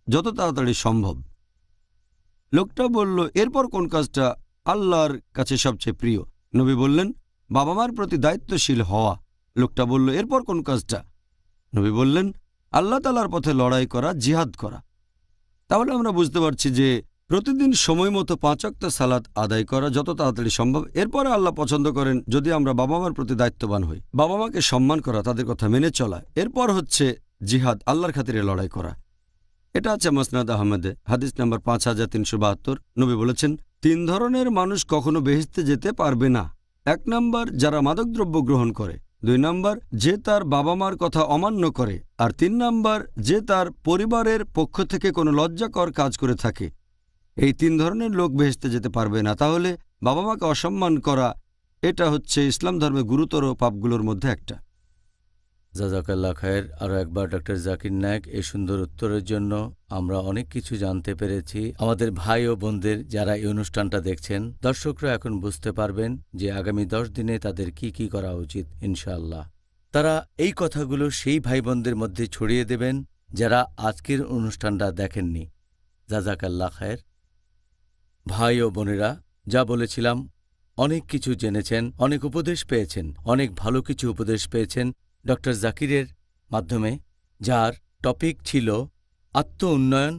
যত তাড়াতাড়ি সম্ভব। লোকটা বলল, এরপর কোন কাজটা আল্লাহর কাছে সবচেয়ে প্রিয়? নবী বললেন, বাবা মার প্রতি দায়িত্বশীল হওয়া। লোকটা বলল, এরপর কোন কাজটা? নবী বললেন, আল্লাহ তাআলার পথে লড়াই করা, জিহাদ করা। তাহলে আমরা বুঝতে পারছি যে প্রতিদিন সময় মতো 5 ওয়াক্ত সালাত আদায় করা যত তাড়াতাড়ি সম্ভব। এরপরে আল্লাহ পছন্দ করেন যদি আমরা বাবা মার প্রতি দায়িত্ববান হই, বাবা মাকে সম্মান করা, তাদের কথা মেনে চলা। এরপর হচ্ছে জিহাদ, আল্লাহর খাতিরে লড়াই করা। এটা আছে মুসনাদ আহমেদে, হাদিস নাম্বার 5372। নবী বলেছেন, 3 ধরনের মানুষ কখনো বেহেশতে যেতে পারবে না। 1 নাম্বার, যারা মাদকদ্রব্য গ্রহণ করে। 2 নাম্বার, যে তার বাবা মার কথা অমান্য করে। আর 3 নাম্বার, যে তার পরিবারের পক্ষ থেকে কোনো লজ্জাকর কাজ করে থাকে। এই 3 ধরনের লোক বেহেশতে যেতে পারবে না। তাহলে বাবা মাকে অসম্মান করা, এটা হচ্ছে ইসলাম ধর্মে গুরুতর পাপগুলোর মধ্যে একটা।
জাজাকাল্লাহ খায়ের। আরও একবার ডক্টর জাকির নায়েক এই সুন্দর উত্তরের জন্য আমরা অনেক কিছু জানতে পেরেছি। আমাদের ভাই ও বোনদের যারা এই অনুষ্ঠানটা দেখছেন, দর্শকরা এখন বুঝতে পারবেন যে আগামী 10 দিনে তাদের কি কি করা উচিত ইনশাআল্লাহ। তারা এই কথাগুলো সেই ভাই বোনদের মধ্যে ছড়িয়ে দেবেন যারা আজকের অনুষ্ঠানটা দেখেননি। জাজাকাল্লাহ খায়ের। ভাই ও বোনেরা, যা বলেছিলাম, অনেক কিছু জেনেছেন, অনেক উপদেশ পেয়েছেন, অনেক ভালো কিছু উপদেশ পেয়েছেন ডক্টর জাকিরের মাধ্যমে, যার টপিক ছিল আত্ম উন্নয়ন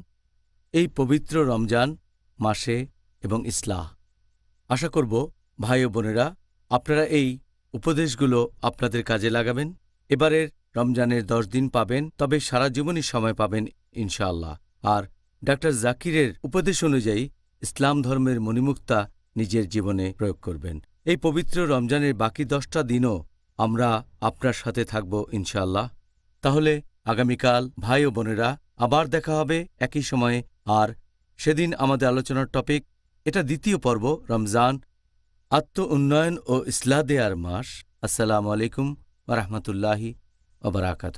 এই পবিত্র রমজান মাসে এবং ইসলাহ। আশা করব ভাই ও বোনেরা আপনারা এই উপদেশগুলো আপনাদের কাজে লাগাবেন। এবারের রমজানের 10 দিন পাবেন, তবে সারা জীবনই সময় পাবেন ইনশাআল্লাহ। আর ডক্টর জাকিরের উপদেশ অনুযায়ী ইসলাম ধর্মের মণিমুক্তা নিজের জীবনে প্রয়োগ করবেন। এই পবিত্র রমজানের বাকি 10টা দিনও আমরা আপনার সাথে থাকব ইনশাআল্লাহ। তাহলে আগামীকাল ভাই ও বোনেরা আবার দেখা হবে একই সময়ে। আর সেদিন আমাদের আলোচনার টপিক, এটা দ্বিতীয় পর্ব, রমজান, আত্ম উন্নয়ন ও ইসলাহ দেয়ার মাস। আসসালামু আলাইকুম ওয়া রাহমাতুল্লাহি ওয়া বারাকাতুহু।